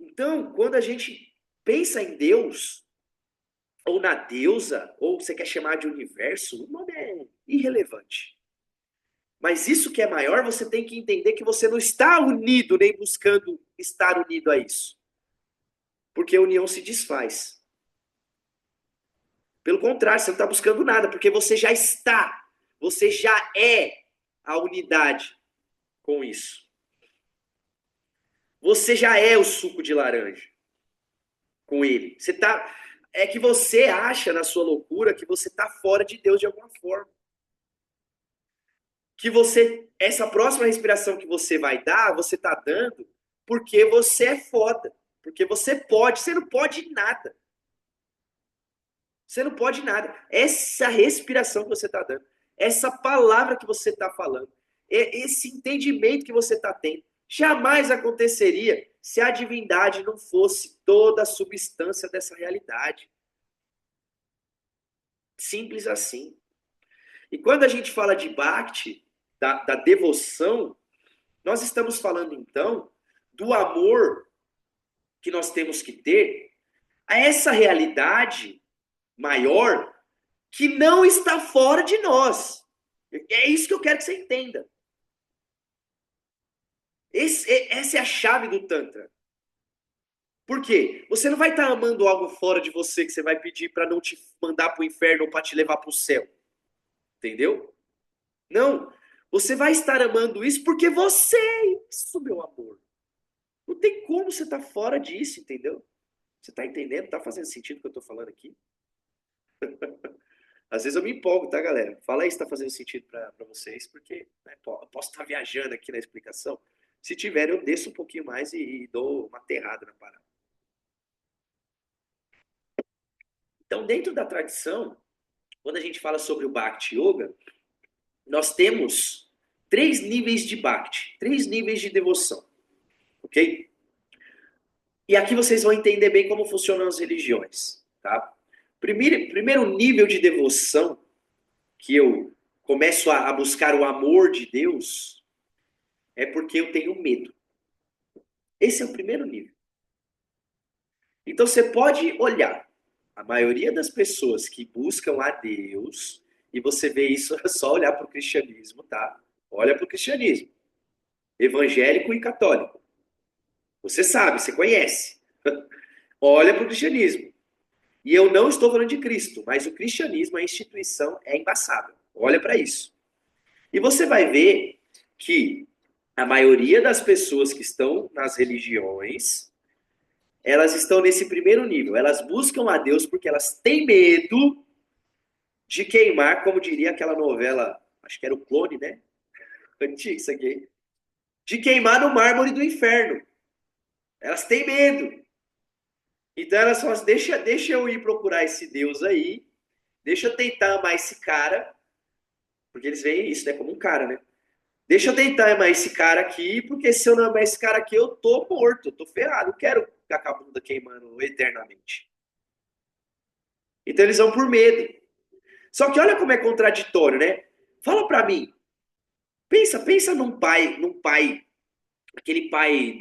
Então, quando a gente pensa em Deus, ou na deusa, ou você quer chamar de universo, o nome é irrelevante. Mas isso que é maior, você tem que entender que você não está unido, nem buscando estar unido a isso. Porque a união se desfaz. Pelo contrário, você não está buscando nada, porque você já está, você já é a unidade com isso. Você já é o suco de laranja com ele. É que você acha na sua loucura que você está fora de Deus de alguma forma. Que essa próxima respiração que você vai dar, você está dando porque você é foda. Porque você pode, você não pode nada. Você não pode nada. Essa respiração que você está dando, essa palavra que você está falando, esse entendimento que você está tendo, jamais aconteceria se a divindade não fosse toda a substância dessa realidade. Simples assim. E quando a gente fala de Bhakti, da devoção, nós estamos falando, então, do amor que nós temos que ter a essa realidade maior que não está fora de nós. É isso que eu quero que você entenda. Essa é a chave do Tantra. Por quê? Você não vai estar amando algo fora de você que você vai pedir para não te mandar para o inferno ou para te levar para o céu. Entendeu? Não. Você vai estar amando isso porque você é isso, meu amor. Não tem como você estar fora disso, entendeu? Você está entendendo? Está fazendo sentido o que eu estou falando aqui? Às vezes eu me empolgo, tá, galera? Fala aí se está fazendo sentido para vocês, porque né, eu posso estar viajando aqui na explicação. Se tiver, eu desço um pouquinho mais e dou uma aterrada na parada. Então, dentro da tradição, quando a gente fala sobre o Bhakti Yoga, nós temos 3 níveis de Bhakti, 3 níveis de devoção, ok? E aqui vocês vão entender bem como funcionam as religiões, tá? Primeiro nível de devoção, que eu começo a buscar o amor de Deus, é porque eu tenho medo. Esse é o primeiro nível. Então você pode olhar a maioria das pessoas que buscam a Deus, e você vê isso, é só olhar para o cristianismo, tá? Olha para o cristianismo, evangélico e católico. Você sabe, você conhece. Olha para o cristianismo. E eu não estou falando de Cristo, mas o cristianismo, a instituição, é embaçada. Olha para isso. E você vai ver que a maioria das pessoas que estão nas religiões, elas estão nesse primeiro nível. Elas buscam a Deus porque elas têm medo de queimar, como diria aquela novela, acho que era o Clone, né? Antigo isso aqui. De queimar no mármore do inferno. Elas têm medo. Então elas falam assim, deixa eu ir procurar esse Deus aí, deixa eu tentar amar esse cara, porque eles veem isso, né, como um cara, né? Deixa eu tentar amar esse cara aqui, porque se eu não amar esse cara aqui, eu tô morto, eu tô ferrado, não quero ficar com a bunda queimando eternamente. Então eles vão por medo. Só que olha como é contraditório, né? Fala pra mim, pensa num pai, aquele pai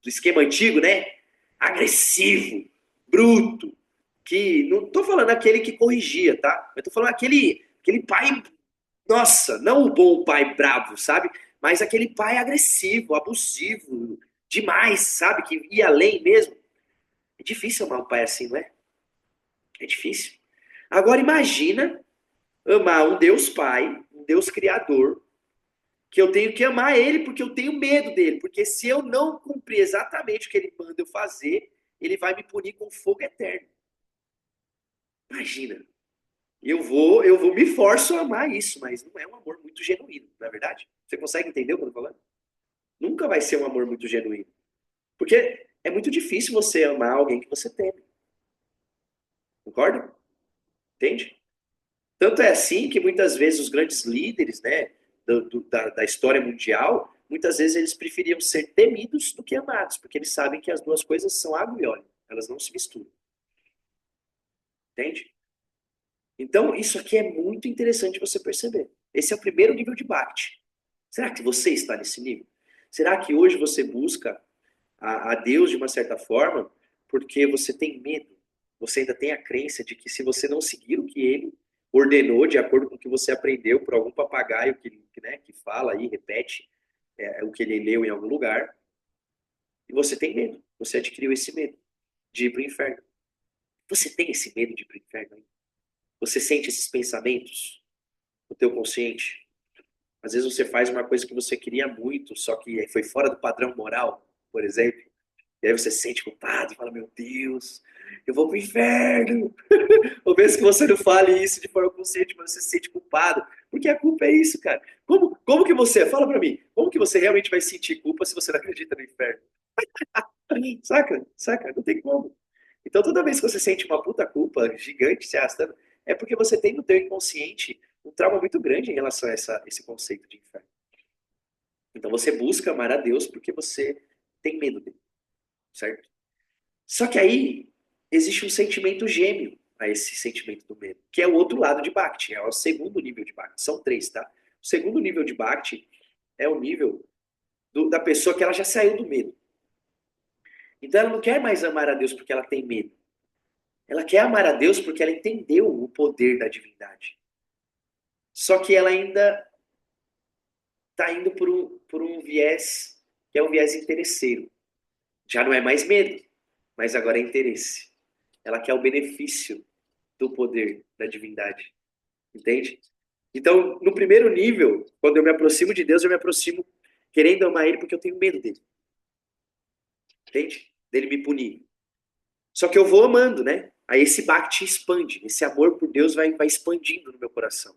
do esquema antigo, né? Agressivo, bruto, que não tô falando aquele que corrigia, tá? Eu tô falando aquele pai, nossa, não o bom pai bravo, sabe? Mas aquele pai agressivo, abusivo, demais, sabe? Que ia além mesmo. É difícil amar um pai assim, não é? É difícil. Agora imagina amar um Deus Pai, um Deus Criador, que eu tenho que amar ele porque eu tenho medo dele, porque se eu não cumprir exatamente o que ele manda eu fazer, ele vai me punir com fogo eterno. Imagina. Eu vou me forço a amar isso, mas não é um amor muito genuíno, não é verdade? Você consegue entender o que eu tô falando? Nunca vai ser um amor muito genuíno. Porque é muito difícil você amar alguém que você teme. Concorda? Entende? Tanto é assim que muitas vezes os grandes líderes, né, da história mundial, muitas vezes eles preferiam ser temidos do que amados, porque eles sabem que as duas coisas são água e óleo, elas não se misturam. Entende? Então, isso aqui é muito interessante você perceber. Esse é o primeiro nível de Bhakti. Será que você está nesse nível? Será que hoje você busca a Deus de uma certa forma porque você tem medo? Você ainda tem a crença de que se você não seguir o que ele ordenou, de acordo com o que você aprendeu por algum papagaio que fala e repete o que ele leu em algum lugar, e você tem medo. Você adquiriu esse medo de ir para o inferno. Você tem esse medo de ir para o inferno? Hein? Você sente esses pensamentos no teu consciente? Às vezes você faz uma coisa que você queria muito, só que foi fora do padrão moral, por exemplo. E aí você se sente culpado e fala, meu Deus, eu vou pro inferno. Ou mesmo que você não fale isso de forma consciente, mas você se sente culpado. Porque a culpa é isso, cara. Como que você, fala pra mim, como que você realmente vai sentir culpa se você não acredita no inferno? Saca? Saca? Não tem como. Então toda vez que você sente uma puta culpa gigante se arrastando, é porque você tem no teu inconsciente um trauma muito grande em relação a esse conceito de inferno. Então você busca amar a Deus porque você tem medo dele, certo? Só que aí existe um sentimento gêmeo a esse sentimento do medo, que é o outro lado de Bhakti, é o segundo nível de Bhakti. São 3, tá? O segundo nível de Bhakti é o nível da pessoa que ela já saiu do medo. Então ela não quer mais amar a Deus porque ela tem medo. Ela quer amar a Deus porque ela entendeu o poder da divindade. Só que ela ainda está indo por um viés que é um viés interesseiro. Já não é mais medo, mas agora é interesse. Ela quer o benefício do poder da divindade. Entende? Então, no primeiro nível, quando eu me aproximo de Deus, eu me aproximo querendo amar Ele porque eu tenho medo dele. Entende? Dele me punir. Só que eu vou amando, né? Aí esse bhakti expande, esse amor por Deus vai expandindo no meu coração.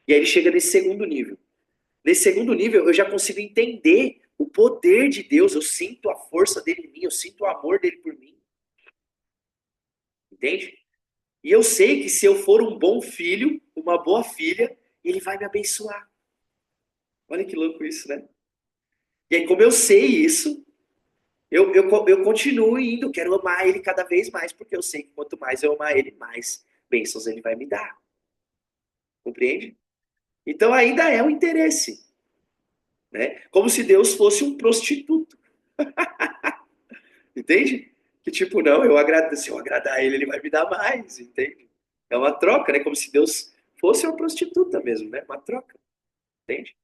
E aí ele chega nesse segundo nível. Nesse segundo nível, eu já consigo entender o poder de Deus, eu sinto a força dele em mim, eu sinto o amor dele por mim. Entende? E eu sei que se eu for um bom filho, uma boa filha, ele vai me abençoar. Olha que louco isso, né? E aí, como eu sei isso, eu continuo indo, quero amar ele cada vez mais, porque eu sei que quanto mais eu amar ele, mais bênçãos ele vai me dar. Compreende? Então ainda é um interesse, né? Como se Deus fosse um prostituto. Entende? Que tipo, não, se eu agradar ele, ele vai me dar mais, entende? É uma troca, né? Como se Deus fosse uma prostituta mesmo, né? Uma troca, entende?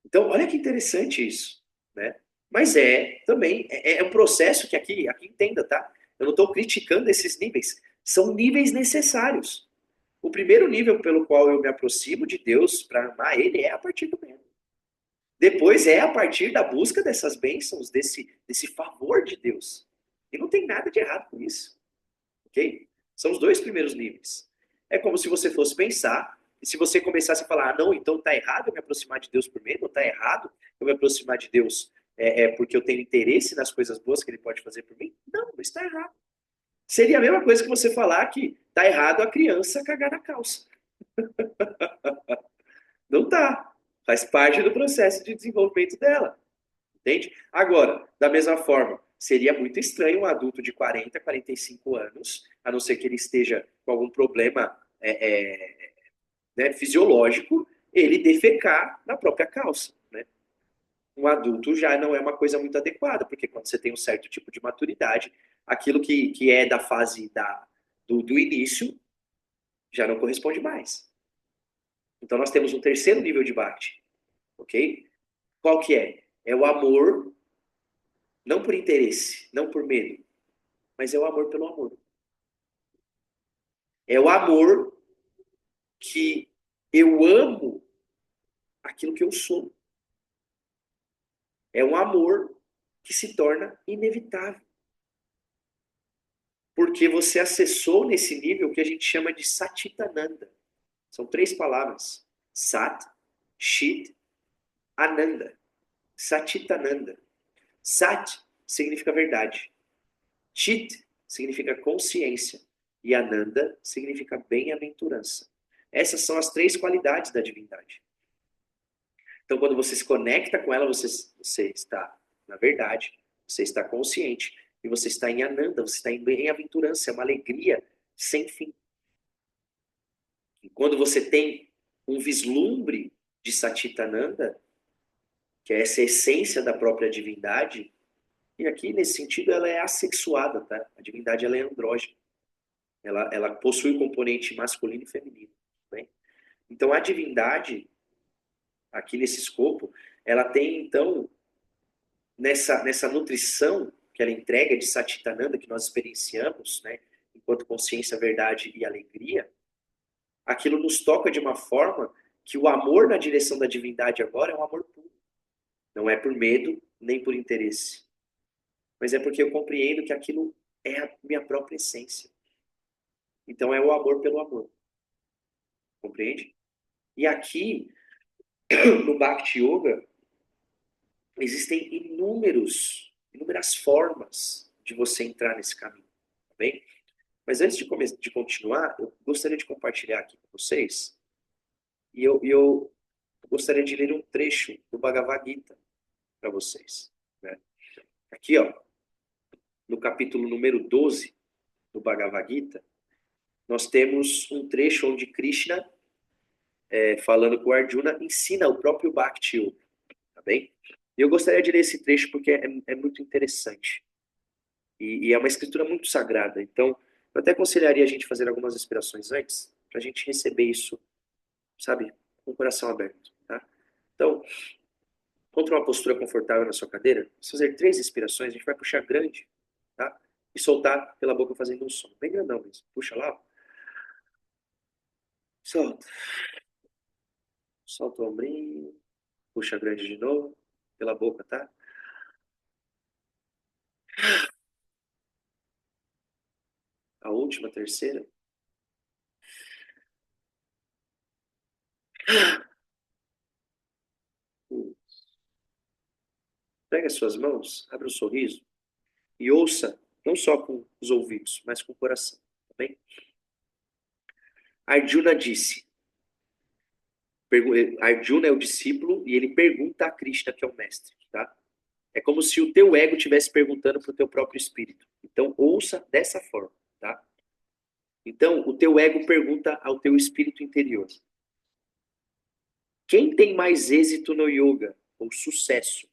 Então, olha que interessante isso, né? Mas também é um processo que aqui entenda, tá? Eu não estou criticando esses níveis. São níveis necessários. O primeiro nível pelo qual eu me aproximo de Deus para amar Ele é a partir do medo. Depois é a partir da busca dessas bênçãos, desse favor de Deus. E não tem nada de errado com isso, ok? São os dois primeiros níveis. É como se você fosse pensar, e se você começasse a falar, ah, não, então está errado eu me aproximar de Deus por medo, está errado eu me aproximar de Deus porque eu tenho interesse nas coisas boas que Ele pode fazer por mim. Não, não está errado. Seria a mesma coisa que você falar que está errado a criança cagar na calça. Não tá. Faz parte do processo de desenvolvimento dela. Entende? Agora, da mesma forma, seria muito estranho um adulto de 40, 45 anos, a não ser que ele esteja com algum problema né, fisiológico, ele defecar na própria calça. Né? Um adulto já não é uma coisa muito adequada, porque quando você tem um certo tipo de maturidade, aquilo que é da fase do início já não corresponde mais. Então nós temos um terceiro nível de Bhakti, ok? Qual que é? É o amor, não por interesse, não por medo, mas é o amor pelo amor. É o amor que eu amo aquilo que eu sou. É um amor que se torna inevitável. Porque você acessou nesse nível que a gente chama de Satitananda. São três palavras. Sat, Chit, Ananda. Satitananda. Sat significa verdade. Chit significa consciência. E Ananda significa bem-aventurança. Essas são as três qualidades da divindade. Então, quando você se conecta com ela, você está na verdade, você está consciente e você está em Ananda, você está em bem-aventurança, é uma alegria sem fim. E quando você tem um vislumbre de Satitananda, que é essa essência da própria divindade, e aqui, nesse sentido, ela é assexuada, tá? A divindade, ela é andrógena. Ela possui um componente masculino e feminino. Né? Então, a divindade, aqui nesse escopo, ela tem, então, nessa nutrição que ela entrega de Satitananda, que nós experienciamos, né? Enquanto consciência, verdade e alegria, aquilo nos toca de uma forma que o amor na direção da divindade agora é um amor puro. Não é por medo, nem por interesse. Mas é porque eu compreendo que aquilo é a minha própria essência. Então é o amor pelo amor. Compreende? E aqui, no Bhakti Yoga, existem inúmeras formas de você entrar nesse caminho. Tá bem? Mas antes de continuar, eu gostaria de compartilhar aqui com vocês, e eu gostaria de ler um trecho do Bhagavad Gita para vocês. Né? Aqui, ó, no capítulo número 12 do Bhagavad Gita, nós temos um trecho onde Krishna falando com o Arjuna, ensina o próprio Bhakti Yoga, tá bem? E eu gostaria de ler esse trecho porque é muito interessante. E é uma escritura muito sagrada. Então, eu até aconselharia a gente fazer algumas inspirações antes, para a gente receber isso, sabe, com o coração aberto, tá? Então, encontre uma postura confortável na sua cadeira, vamos fazer 3 inspirações, a gente vai puxar grande, tá? E soltar pela boca fazendo um som, bem grandão mesmo. Puxa lá, solta. Solta o ombrinho, puxa grande de novo, pela boca, tá? A última, terceira. Pega as suas mãos, abre um sorriso e ouça, não só com os ouvidos, mas com o coração, tá bem? Arjuna disse, Arjuna é o discípulo e ele pergunta a Krishna, que é o mestre, tá? É como se o teu ego estivesse perguntando para o teu próprio espírito. Então, ouça dessa forma, tá? Então, o teu ego pergunta ao teu espírito interior. Quem tem mais êxito no yoga, ou sucesso?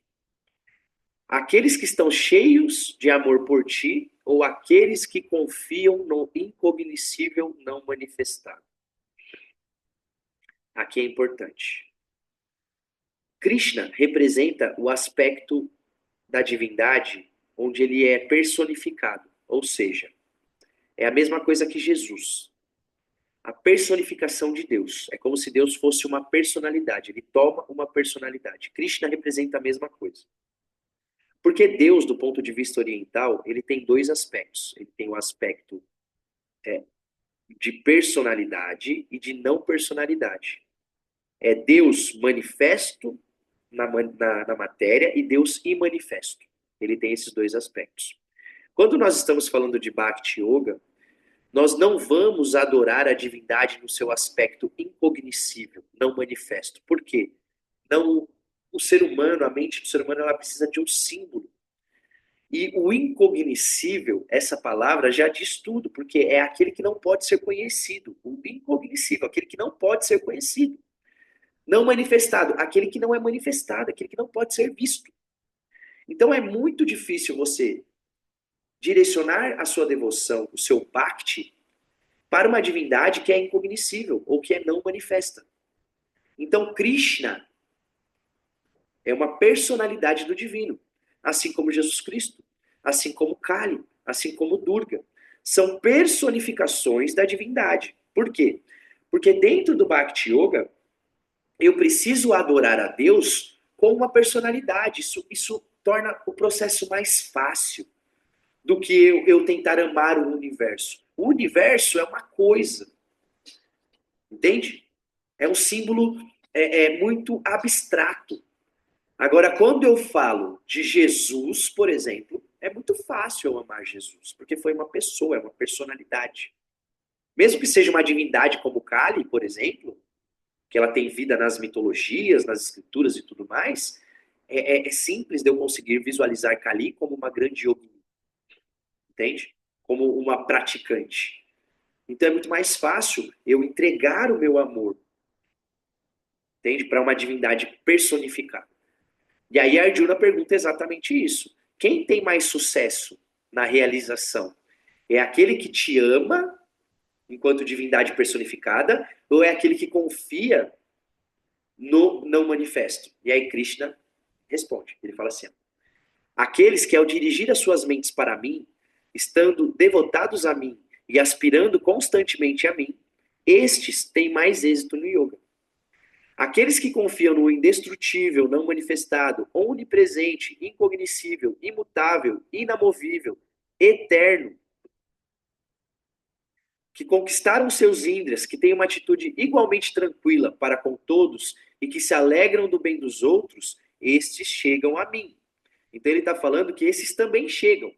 Aqueles que estão cheios de amor por ti, ou aqueles que confiam no incognoscível não manifestado? Aqui é importante. Krishna representa o aspecto da divindade onde ele é personificado, ou seja, é a mesma coisa que Jesus. A personificação de Deus. É como se Deus fosse uma personalidade, ele toma uma personalidade. Krishna representa a mesma coisa. Porque Deus, do ponto de vista oriental, ele tem 2 aspectos. Ele tem o aspecto de personalidade e de não personalidade. É Deus manifesto na matéria e Deus imanifesto. Ele tem esses 2 aspectos. Quando nós estamos falando de Bhakti Yoga, nós não vamos adorar a divindade no seu aspecto incognoscível, não manifesto. Por quê? Não, o ser humano, a mente do ser humano, ela precisa de um símbolo. E o incognoscível, essa palavra já diz tudo, porque é aquele que não pode ser conhecido. O incognoscível, aquele que não pode ser conhecido. Não manifestado, aquele que não é manifestado, aquele que não pode ser visto. Então é muito difícil você direcionar a sua devoção, o seu bhakti, para uma divindade que é incognoscível ou que é não manifesta. Então Krishna é uma personalidade do divino, assim como Jesus Cristo, assim como Kali, assim como Durga. São personificações da divindade. Por quê? Porque dentro do Bhakti Yoga, eu preciso adorar a Deus com uma personalidade. Isso torna o processo mais fácil do que eu tentar amar o universo. O universo é uma coisa, entende? É um símbolo muito abstrato. Agora, quando eu falo de Jesus, por exemplo, é muito fácil eu amar Jesus, porque foi uma pessoa, é uma personalidade. Mesmo que seja uma divindade como Kali, por exemplo, que ela tem vida nas mitologias, nas escrituras e tudo mais, é simples de eu conseguir visualizar Kali como uma grande yogini, entende? Como uma praticante. Então é muito mais fácil eu entregar o meu amor, entende? Para uma divindade personificada. E aí a Arjuna pergunta exatamente isso. Quem tem mais sucesso na realização? É aquele que te ama enquanto divindade personificada ou é aquele que confia no não manifesto? E aí Krishna responde. Ele fala assim: aqueles que ao dirigir as suas mentes para mim, estando devotados a mim e aspirando constantemente a mim, estes têm mais êxito no yoga. Aqueles que confiam no indestrutível, não manifestado, onipresente, incognoscível, imutável, inamovível, eterno, que conquistaram seus índrias, que têm uma atitude igualmente tranquila para com todos e que se alegram do bem dos outros, estes chegam a mim. Então ele está falando que esses também chegam.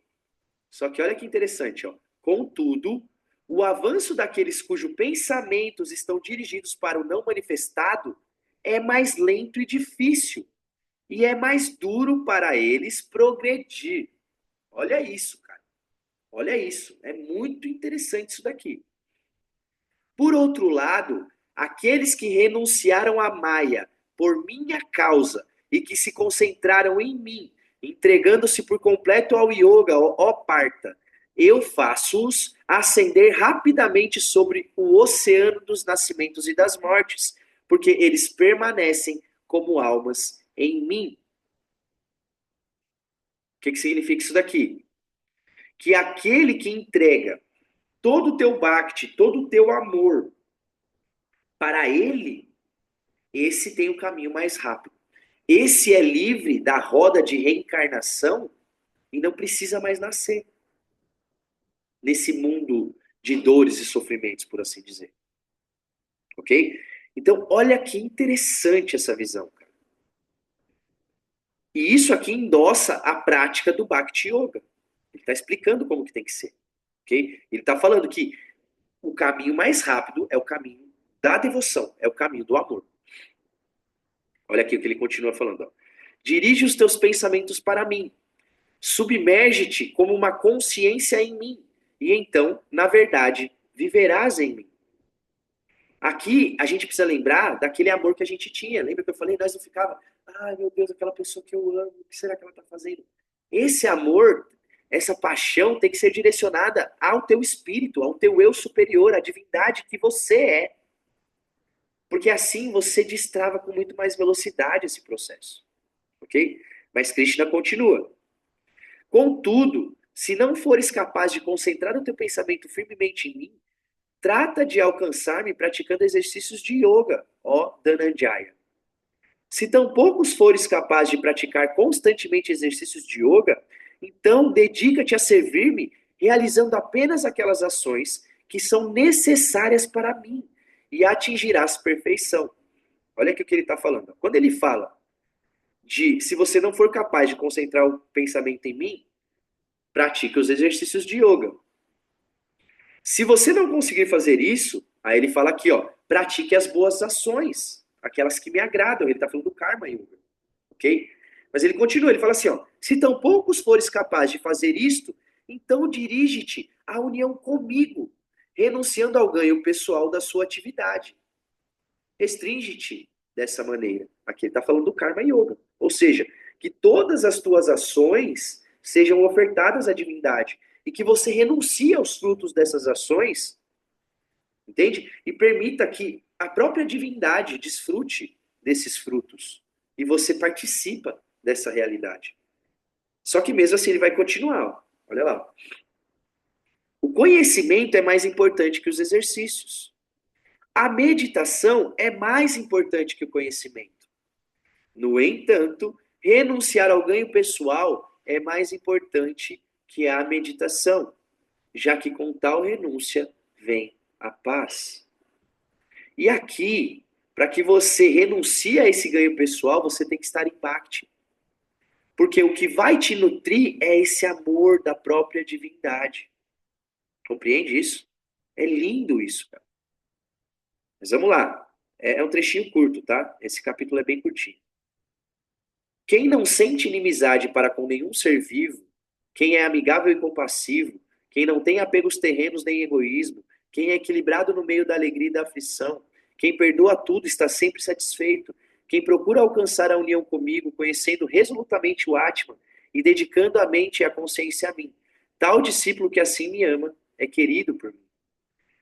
Só que olha que interessante, ó. Contudo, o avanço daqueles cujos pensamentos estão dirigidos para o não manifestado é mais lento e difícil, e é mais duro para eles progredir. Olha isso, cara. Olha isso. É muito interessante isso daqui. Por outro lado, Aqueles que renunciaram à Maia por minha causa e que se concentraram em mim, entregando-se por completo ao yoga, ó Parta, eu faço-os ascender rapidamente sobre o oceano dos nascimentos e das mortes, porque eles permanecem como almas em mim. O que significa isso daqui? Que aquele que entrega todo o teu bhakti, todo o teu amor para ele, esse tem o caminho mais rápido. Esse é livre da roda de reencarnação e não precisa mais nascer nesse mundo de dores e sofrimentos, por assim dizer. Ok? Então, olha que interessante essa visão, cara. E isso aqui endossa a prática do Bhakti Yoga. Ele está explicando como que tem que ser. Ok? Ele está falando que o caminho mais rápido é o caminho da devoção, é o caminho do amor. Olha aqui o que ele continua falando. Ó. Dirige os teus pensamentos para mim. Submerge-te como uma consciência em mim. E então, na verdade, viverás em mim. Aqui, a gente precisa lembrar daquele amor que a gente tinha. Lembra que eu falei? Nós não ficava, ai meu Deus, aquela pessoa que eu amo, o que será que ela está fazendo? Esse amor, essa paixão tem que ser direcionada ao teu espírito, ao teu eu superior, à divindade que você é. Porque assim você destrava com muito mais velocidade esse processo. Ok? Mas Krishna continua. Contudo, se não fores capaz de concentrar o teu pensamento firmemente em mim, trata de alcançar-me praticando exercícios de yoga, ó Dhananjaya. Se tampouco fores capaz de praticar constantemente exercícios de yoga, então dedica-te a servir-me realizando apenas aquelas ações que são necessárias para mim e atingirás perfeição. Olha aqui o que ele está falando. Quando ele fala de se você não for capaz de concentrar o pensamento em mim, pratique os exercícios de yoga. Se você não conseguir fazer isso, aí ele fala aqui, ó, pratique as boas ações, aquelas que me agradam. Ele está falando do Karma Yoga, ok? Mas ele continua, ele fala assim, ó, se tão poucos fores capaz de fazer isto, então dirige-te à união comigo, renunciando ao ganho pessoal da sua atividade. Restringe-te dessa maneira. Aqui ele está falando do Karma Yoga. Ou seja, que todas as tuas ações sejam ofertadas à divindade e que você renuncie aos frutos dessas ações, entende? E permita que a própria divindade desfrute desses frutos e você participa dessa realidade. Só que mesmo assim ele vai continuar. Olha lá. O conhecimento é mais importante que os exercícios. A meditação é mais importante que o conhecimento. No entanto, renunciar ao ganho pessoal é mais importante que a meditação, já que com tal renúncia vem a paz. E aqui, para que você renuncie a esse ganho pessoal, você tem que estar em Bhakti. Porque o que vai te nutrir é esse amor da própria divindade. Compreende isso? É lindo isso, cara. Mas vamos lá. É um trechinho curto, tá? Esse capítulo é bem curtinho. Quem não sente inimizade para com nenhum ser vivo, quem é amigável e compassivo, quem não tem apegos terrenos nem egoísmo, quem é equilibrado no meio da alegria e da aflição, quem perdoa tudo está sempre satisfeito, quem procura alcançar a união comigo, conhecendo resolutamente o Atman e dedicando a mente e a consciência a mim. Tal discípulo que assim me ama é querido por mim.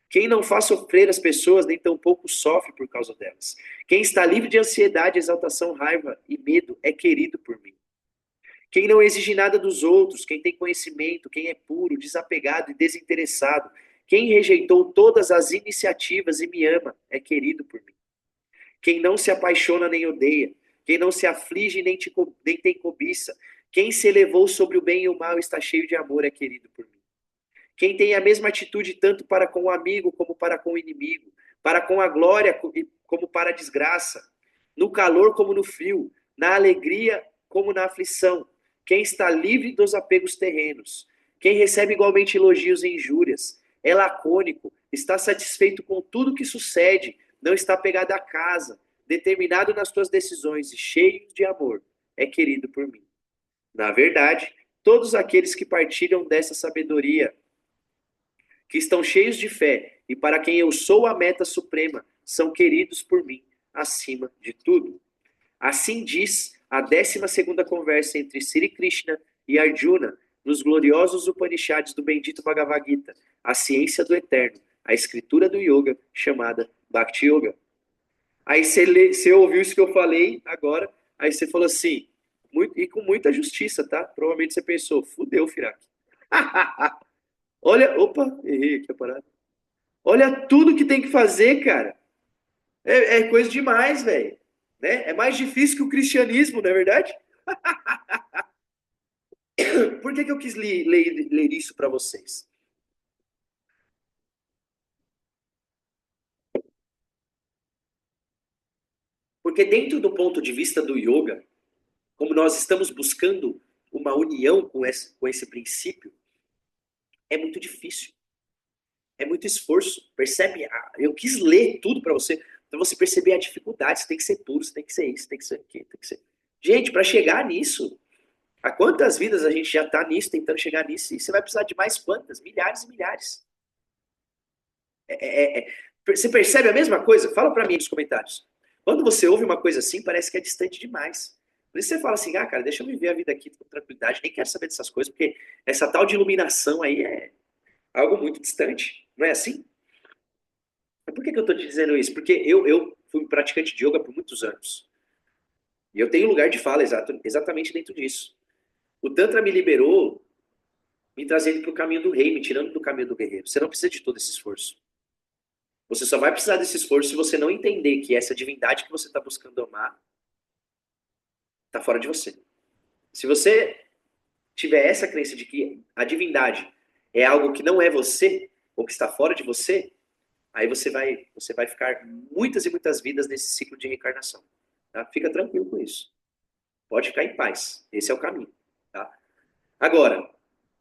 Quem não faz sofrer as pessoas, nem tampouco sofre por causa delas. Quem está livre de ansiedade, exaltação, raiva e medo é querido por mim. Quem não exige nada dos outros, quem tem conhecimento, quem é puro, desapegado e desinteressado, quem rejeitou todas as iniciativas e me ama, é querido por mim. Quem não se apaixona nem odeia, quem não se aflige nem tem cobiça, quem se elevou sobre o bem e o mal está cheio de amor, é querido por mim. Quem tem a mesma atitude tanto para com o amigo como para com o inimigo, para com a glória como para a desgraça, no calor como no frio, na alegria como na aflição. Quem está livre dos apegos terrenos, quem recebe igualmente elogios e injúrias, é lacônico, está satisfeito com tudo que sucede, não está apegado à casa, determinado nas suas decisões e cheio de amor, é querido por mim. Na verdade, todos aqueles que partilham dessa sabedoria, que estão cheios de fé e para quem eu sou a meta suprema, são queridos por mim acima de tudo. Assim diz a 12ª conversa entre Sri Krishna e Arjuna nos gloriosos Upanishads do bendito Bhagavad Gita, a ciência do eterno, a escritura do yoga chamada Bhakti Yoga. Aí você ouviu isso que eu falei agora, aí você falou assim, e com muita justiça, tá? Provavelmente você pensou, fudeu, Firak. Olha, opa, errei aqui a parada. Olha tudo que tem que fazer, cara. É coisa demais, velho. Né? É mais difícil que o cristianismo, não é verdade? Por que eu quis ler isso para vocês? Porque dentro do ponto de vista do yoga, como nós estamos buscando uma união com esse princípio, é muito difícil. É muito esforço. Percebe? Eu quis ler tudo para você, para você perceber a dificuldade. Você tem que ser puro, você tem que ser isso, tem que ser aquilo, tem que ser. Gente, para chegar nisso, há quantas vidas a gente já está nisso, tentando chegar nisso, e você vai precisar de mais quantas? Milhares e milhares. Você percebe a mesma coisa? Fala para mim nos comentários. Quando você ouve uma coisa assim, parece que é distante demais. Por isso você fala assim, cara, deixa eu viver a vida aqui com tranquilidade, nem quero saber dessas coisas, porque essa tal de iluminação aí é algo muito distante. Não é assim? Mas por que eu estou te dizendo isso? Porque eu fui praticante de yoga por muitos anos. E eu tenho lugar de fala exatamente dentro disso. O Tantra me liberou, me trazendo para o caminho do rei, me tirando do caminho do guerreiro. Você não precisa de todo esse esforço. Você só vai precisar desse esforço se você não entender que essa divindade que você está buscando amar está fora de você. Se você tiver essa crença de que a divindade é algo que não é você, ou que está fora de você, aí você vai ficar muitas e muitas vidas nesse ciclo de reencarnação. Tá? Fica tranquilo com isso. Pode ficar em paz. Esse é o caminho. Tá? Agora,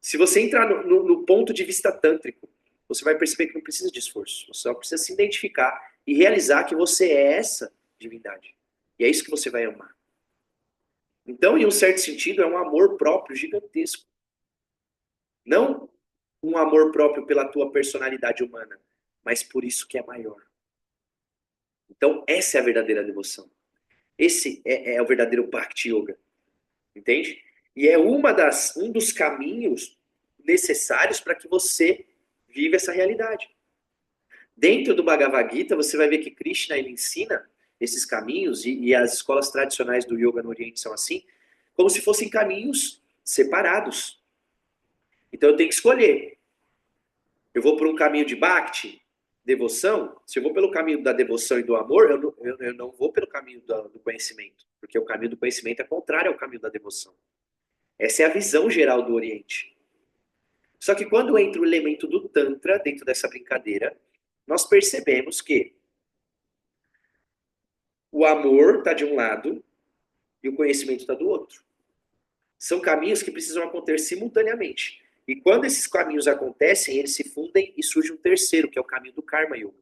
se você entrar no ponto de vista tântrico, você vai perceber que não precisa de esforço. Você só precisa se identificar e realizar que você é essa divindade. E é isso que você vai amar. Então, em um certo sentido, é um amor próprio gigantesco. Não um amor próprio pela tua personalidade humana, mas por isso que é maior. Então, essa é a verdadeira devoção. Esse é o verdadeiro Bhakti Yoga. Entende? E é um dos caminhos necessários para que você viva essa realidade. Dentro do Bhagavad Gita, você vai ver que Krishna ele ensina esses caminhos, e as escolas tradicionais do yoga no Oriente são assim, como se fossem caminhos separados. Então eu tenho que escolher. Eu vou por um caminho de Bhakti, devoção. Se eu vou pelo caminho da devoção e do amor, eu não vou pelo caminho do conhecimento, porque o caminho do conhecimento é contrário ao caminho da devoção. Essa é a visão geral do Oriente. Só que quando entra o elemento do Tantra dentro dessa brincadeira, nós percebemos que o amor está de um lado e o conhecimento está do outro. São caminhos que precisam acontecer simultaneamente. E quando esses caminhos acontecem, eles se fundem e surge um terceiro, que é o caminho do Karma Yoga.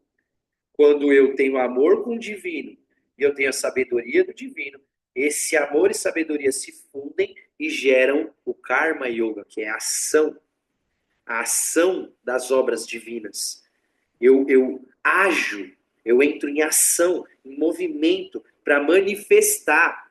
Quando eu tenho amor com o divino e eu tenho a sabedoria do divino, esse amor e sabedoria se fundem e geram o Karma Yoga, que é a ação das obras divinas. Eu ajo, eu entro em ação, em movimento, para manifestar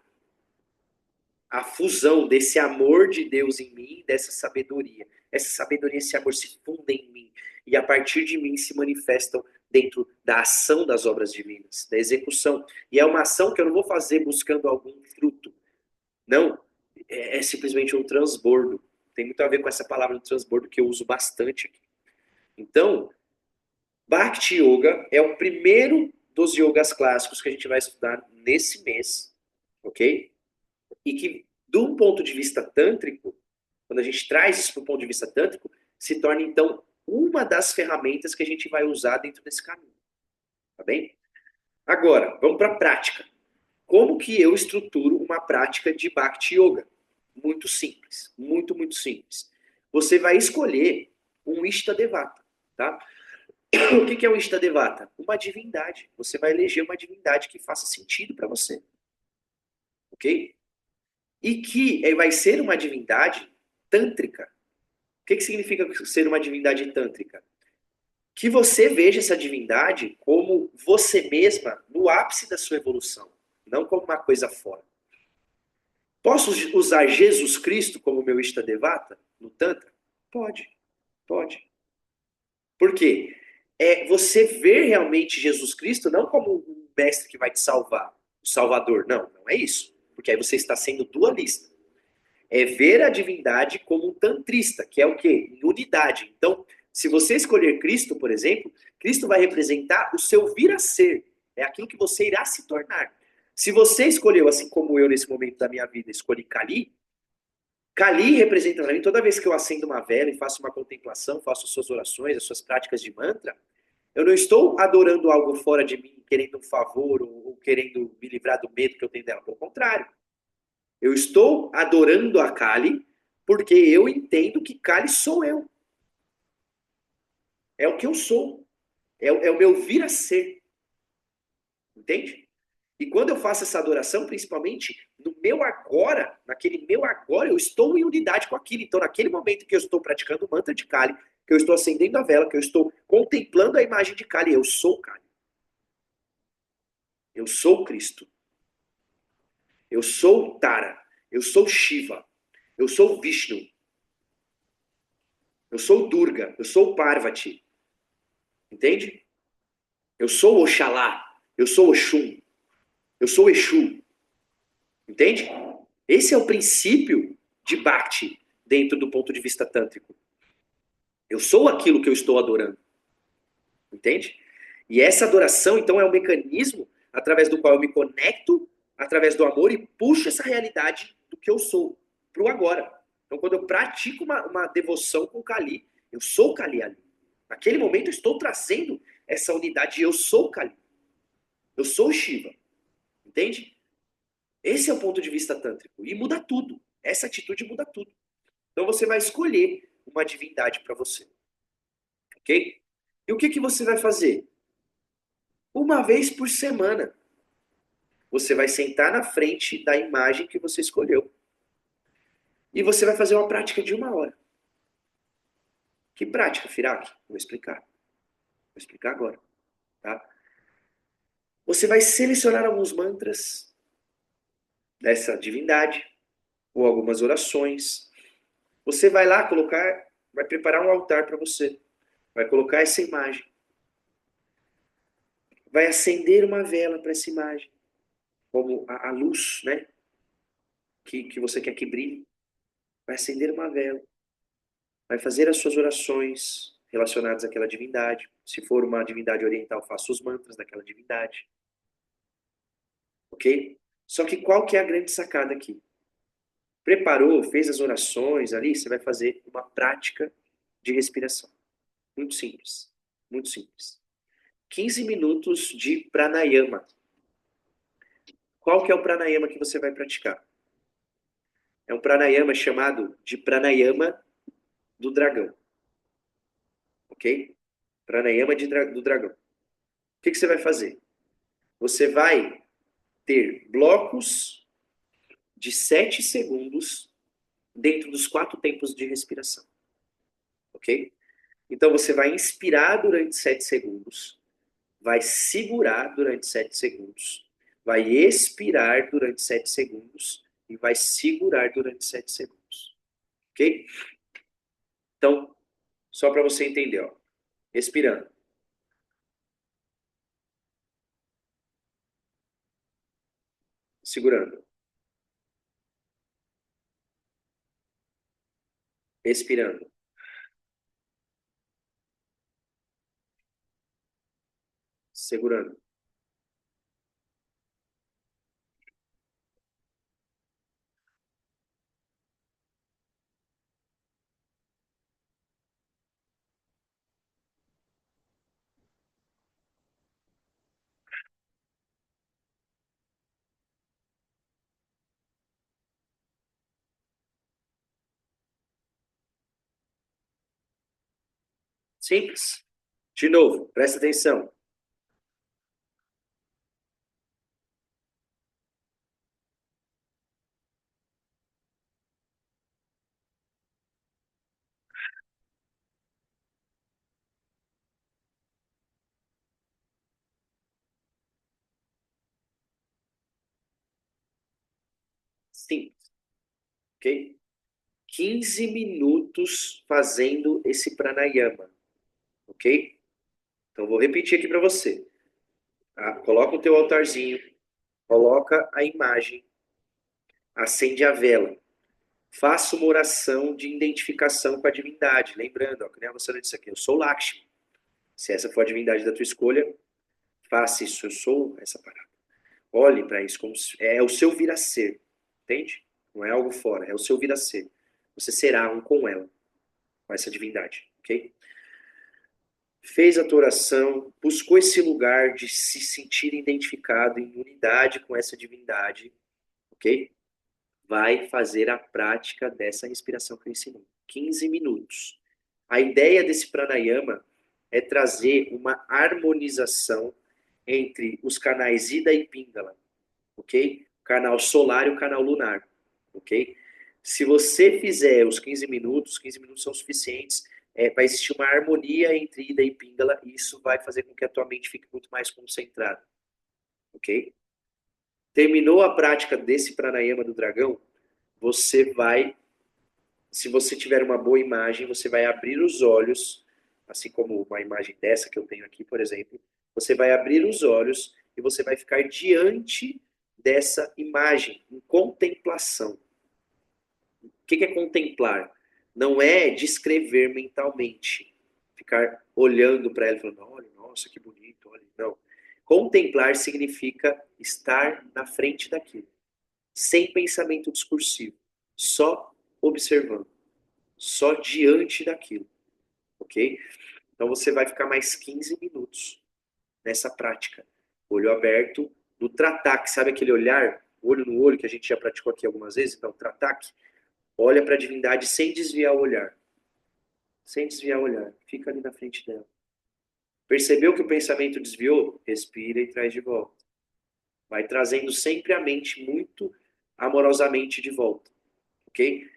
a fusão desse amor de Deus em mim, dessa sabedoria. Essa sabedoria, esse amor se fundem em mim. E a partir de mim se manifestam dentro da ação das obras divinas, da execução. E é uma ação que eu não vou fazer buscando algum fruto. Não, é simplesmente um transbordo. Tem muito a ver com essa palavra do transbordo que eu uso bastante aqui. Então, Bhakti Yoga é o primeiro dos yogas clássicos que a gente vai estudar nesse mês, ok? E que, de um ponto de vista tântrico, quando a gente traz isso para o ponto de vista tântrico, se torna, então, uma das ferramentas que a gente vai usar dentro desse caminho. Tá bem? Agora, vamos para a prática. Como que eu estruturo uma prática de Bhakti Yoga? Muito simples. Muito, muito simples. Você vai escolher um Ishtadevata, tá? O que é um Ishtadevata? Uma divindade. Você vai eleger uma divindade que faça sentido para você. Ok? E que vai ser uma divindade tântrica. O que significa ser uma divindade tântrica? Que você veja essa divindade como você mesma no ápice da sua evolução, não como uma coisa fora. Posso usar Jesus Cristo como meu Ishtadevata no Tantra? Pode, pode. Por quê? É você ver realmente Jesus Cristo não como um mestre que vai te salvar, o Salvador. Não, não é isso. Porque aí você está sendo dualista. É ver a divindade como um tantrista, que é o quê? Em unidade. Então, se você escolher Cristo, por exemplo, Cristo vai representar o seu vir a ser. É aquilo que você irá se tornar. Se você escolheu, assim como eu nesse momento da minha vida, escolhi Kali, Kali representa para mim, toda vez que eu acendo uma vela e faço uma contemplação, faço as suas orações, as suas práticas de mantra, eu não estou adorando algo fora de mim, querendo um favor ou querendo me livrar do medo que eu tenho dela. Pelo contrário, eu estou adorando a Kali porque eu entendo que Kali sou eu. É o que eu sou. É o meu vir a ser. Entende? E quando eu faço essa adoração, principalmente no meu agora, naquele meu agora, eu estou em unidade com aquilo. Então, naquele momento que eu estou praticando o mantra de Kali, que eu estou acendendo a vela, que eu estou contemplando a imagem de Kali, eu sou Kali. Eu sou Cristo. Eu sou Tara. Eu sou Shiva. Eu sou Vishnu. Eu sou Durga. Eu sou Parvati. Entende? Eu sou Oxalá. Eu sou Oxum. Eu sou Exu. Entende? Esse é o princípio de Bhakti dentro do ponto de vista tântrico. Eu sou aquilo que eu estou adorando. Entende? E essa adoração, então, é um mecanismo através do qual eu me conecto através do amor e puxo essa realidade do que eu sou para o agora. Então, quando eu pratico uma devoção com Kali, eu sou Kali ali. Naquele momento, eu estou trazendo essa unidade. Eu sou Kali. Eu sou Shiva. Entende? Esse é o ponto de vista tântrico. E muda tudo. Essa atitude muda tudo. Então, você vai escolher uma divindade para você. Ok? E o que, que você vai fazer? Uma vez por semana, você vai sentar na frente da imagem que você escolheu. E você vai fazer uma prática de 1 hora. Que prática, Firak? Vou explicar. Vou explicar agora. Tá? Você vai selecionar alguns mantras dessa divindade, ou algumas orações. Você vai lá colocar, vai preparar um altar para você. Vai colocar essa imagem. Vai acender uma vela para essa imagem. Como a luz, né? Que você quer que brilhe. Vai acender uma vela. Vai fazer as suas orações relacionadas àquela divindade. Se for uma divindade oriental, faça os mantras daquela divindade. Ok? Só que qual que é a grande sacada aqui? Preparou, fez as orações ali, você vai fazer uma prática de respiração. Muito simples. Muito simples. 15 minutos de pranayama. Qual que é o pranayama que você vai praticar? É um pranayama chamado de pranayama do dragão. Ok? Pranayama do dragão. O que, que você vai fazer? Você vai ter blocos de 7 segundos dentro dos 4 tempos de respiração. Ok? Então você vai inspirar durante 7 segundos, vai segurar durante 7 segundos, vai expirar durante 7 segundos e vai segurar durante 7 segundos. Ok? Então, só para você entender, ó. Respirando, segurando, expirando, segurando. Simples. De novo, presta atenção. Simples, ok? 15 minutos fazendo esse pranayama, ok? Então, vou repetir aqui para você. Tá? Coloca o teu altarzinho, coloca a imagem, acende a vela. Faça uma oração de identificação com a divindade. Lembrando, ó, que nem a moça disse aqui, eu sou Lakshmi. Se essa for a divindade da tua escolha, faça isso, eu sou essa parada. Olhe para isso como é o seu vir a ser, entende? Não é algo fora, é o seu vir a ser. Você será um com ela, com essa divindade, ok? Fez a tua oração, buscou esse lugar de se sentir identificado em unidade com essa divindade, ok? Vai fazer a prática dessa respiração que eu ensinei. 15 minutos. A ideia desse pranayama é trazer uma harmonização entre os canais Ida e Pingala, ok? O canal solar e o canal lunar, ok? Se você fizer os 15 minutos são suficientes, vai existir uma harmonia entre Ida e Pingala, e isso vai fazer com que a tua mente fique muito mais concentrada, ok? Terminou a prática desse pranayama do dragão, você vai, se você tiver uma boa imagem, você vai abrir os olhos, assim como uma imagem dessa que eu tenho aqui, por exemplo, você vai abrir os olhos e você vai ficar diante dessa imagem, em contemplação. O que é contemplar? Não é descrever mentalmente, ficar olhando para ela e falando, olha, nossa, que bonito, olha. Não. Contemplar significa estar na frente daquilo, sem pensamento discursivo, só observando, só diante daquilo, ok? Então você vai ficar mais 15 minutos nessa prática, olho aberto, no tratak, sabe aquele olhar, olho no olho, que a gente já praticou aqui algumas vezes? Então, tratak, olha para a divindade sem desviar o olhar, sem desviar o olhar, fica ali na frente dela. Percebeu que o pensamento desviou? Respira e traz de volta. Vai trazendo sempre a mente muito amorosamente de volta, ok?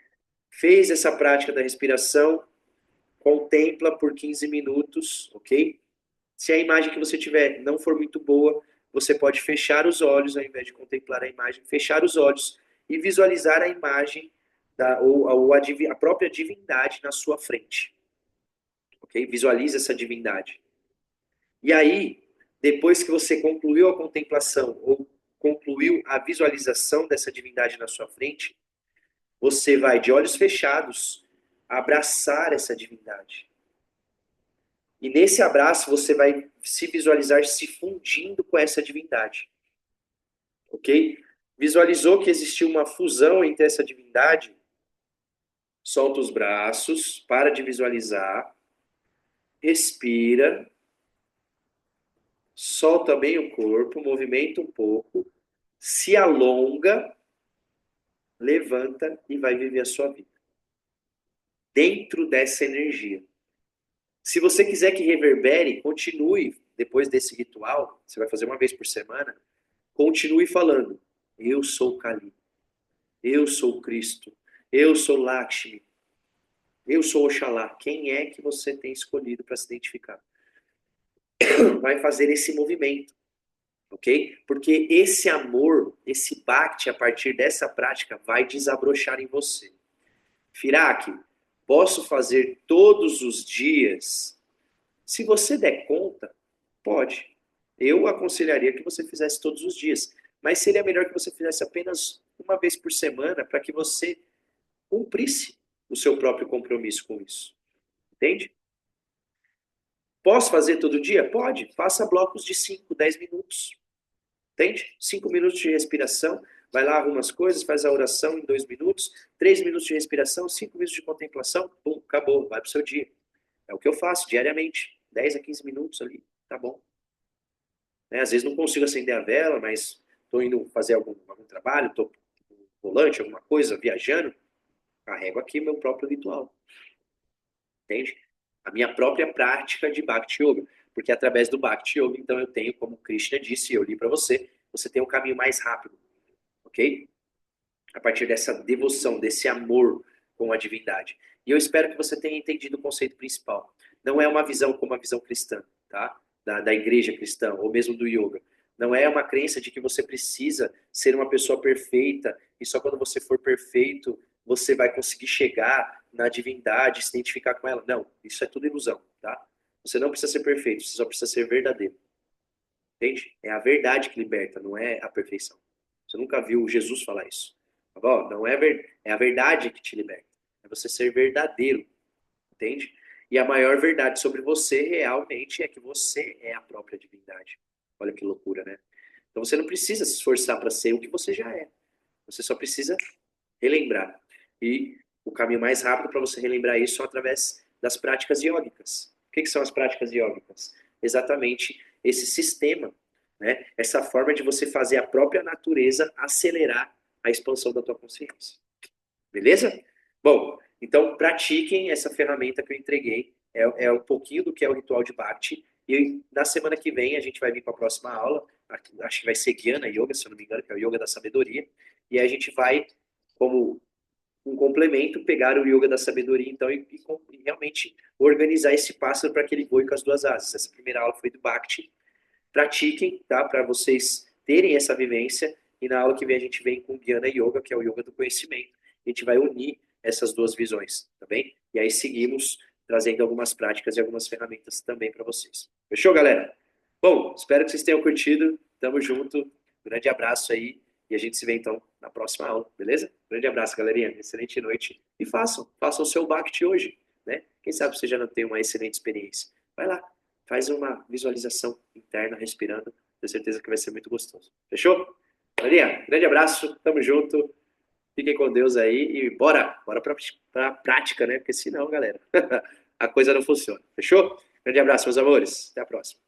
Fez essa prática da respiração, contempla por 15 minutos, ok? Se a imagem que você tiver não for muito boa, você pode fechar os olhos, ao invés de contemplar a imagem, fechar os olhos e visualizar a imagem ou a própria divindade na sua frente, ok? Visualize essa divindade. E aí, depois que você concluiu a contemplação ou concluiu a visualização dessa divindade na sua frente, você vai, de olhos fechados, abraçar essa divindade. E nesse abraço você vai se visualizar se fundindo com essa divindade. Ok? Visualizou que existiu uma fusão entre essa divindade? Solta os braços, para de visualizar, respira, solta bem o corpo, movimenta um pouco, se alonga, levanta e vai viver a sua vida. Dentro dessa energia. Se você quiser que reverbere, continue, depois desse ritual, você vai fazer uma vez por semana, continue falando, eu sou Kali, eu sou Cristo, eu sou Lakshmi, eu sou Oxalá. Quem é que você tem escolhido para se identificar? Vai fazer esse movimento, ok? Porque esse amor, esse bhakti, a partir dessa prática, vai desabrochar em você. Firak, posso fazer todos os dias? Se você der conta, pode. Eu aconselharia que você fizesse todos os dias. Mas seria melhor que você fizesse apenas uma vez por semana para que você cumprisse o seu próprio compromisso com isso. Entende? Posso fazer todo dia? Pode. Faça blocos de 5, 10 minutos. Entende? 5 minutos de respiração. Vai lá, arruma as coisas, faz a oração em 2 minutos. 3 minutos de respiração, 5 minutos de contemplação. Pum, acabou. Vai para o seu dia. É o que eu faço diariamente. 10 a 15 minutos ali. Tá bom. Às vezes não consigo acender a vela, mas estou indo fazer algum trabalho, estou no volante, alguma coisa, viajando, carrego aqui meu próprio ritual. Entende? A minha própria prática de Bhakti Yoga. Porque através do Bhakti Yoga, então eu tenho, como Krishna disse, eu li para você, você tem um caminho mais rápido. Ok? A partir dessa devoção, desse amor com a divindade. E eu espero que você tenha entendido o conceito principal. Não é uma visão como a visão cristã, tá? Da igreja cristã, ou mesmo do yoga. Não é uma crença de que você precisa ser uma pessoa perfeita e só quando você for perfeito você vai conseguir chegar na divindade, se identificar com ela. Não, isso é tudo ilusão, tá? Você não precisa ser perfeito, você só precisa ser verdadeiro. Entende? É a verdade que liberta, não é a perfeição. Você nunca viu Jesus falar isso. Tá bom? Não é, é a verdade que te liberta. É você ser verdadeiro. Entende? E a maior verdade sobre você realmente é que você é a própria divindade. Olha que loucura, né? Então você não precisa se esforçar para ser o que você já é. Você só precisa relembrar. E o caminho mais rápido para você relembrar isso é através das práticas iógicas. O que são as práticas iógicas? Exatamente esse sistema, né? Essa forma de você fazer a própria natureza acelerar a expansão da tua consciência. Beleza? Bom, então pratiquem essa ferramenta que eu entreguei. É um pouquinho do que é o ritual de Bhakti. E na semana que vem a gente vai vir para a próxima aula. Acho que vai ser Jnana Yoga, se eu não me engano, que é o Yoga da Sabedoria. E aí a gente vai, como um complemento, pegar o Yoga da Sabedoria, então, e realmente organizar esse pássaro para que ele voe com as duas asas. Essa primeira aula foi do Bhakti. Pratiquem, tá? Para vocês terem essa vivência. E na aula que vem a gente vem com Jnana Yoga, que é o Yoga do Conhecimento. A gente vai unir essas duas visões, tá bem? E aí seguimos trazendo algumas práticas e algumas ferramentas também para vocês. Fechou, galera? Bom, espero que vocês tenham curtido. Tamo junto. Grande abraço aí. E a gente se vê então na próxima aula, beleza? Grande abraço, galerinha. Excelente noite. E façam o seu Bhakti hoje, né? Quem sabe você já não tem uma excelente experiência. Vai lá, faz uma visualização interna, respirando. Tenho certeza que vai ser muito gostoso. Fechou? Galerinha, grande abraço. Tamo junto. Fiquem com Deus aí e bora pra prática, né? Porque senão, galera, a coisa não funciona. Fechou? Grande abraço, meus amores. Até a próxima.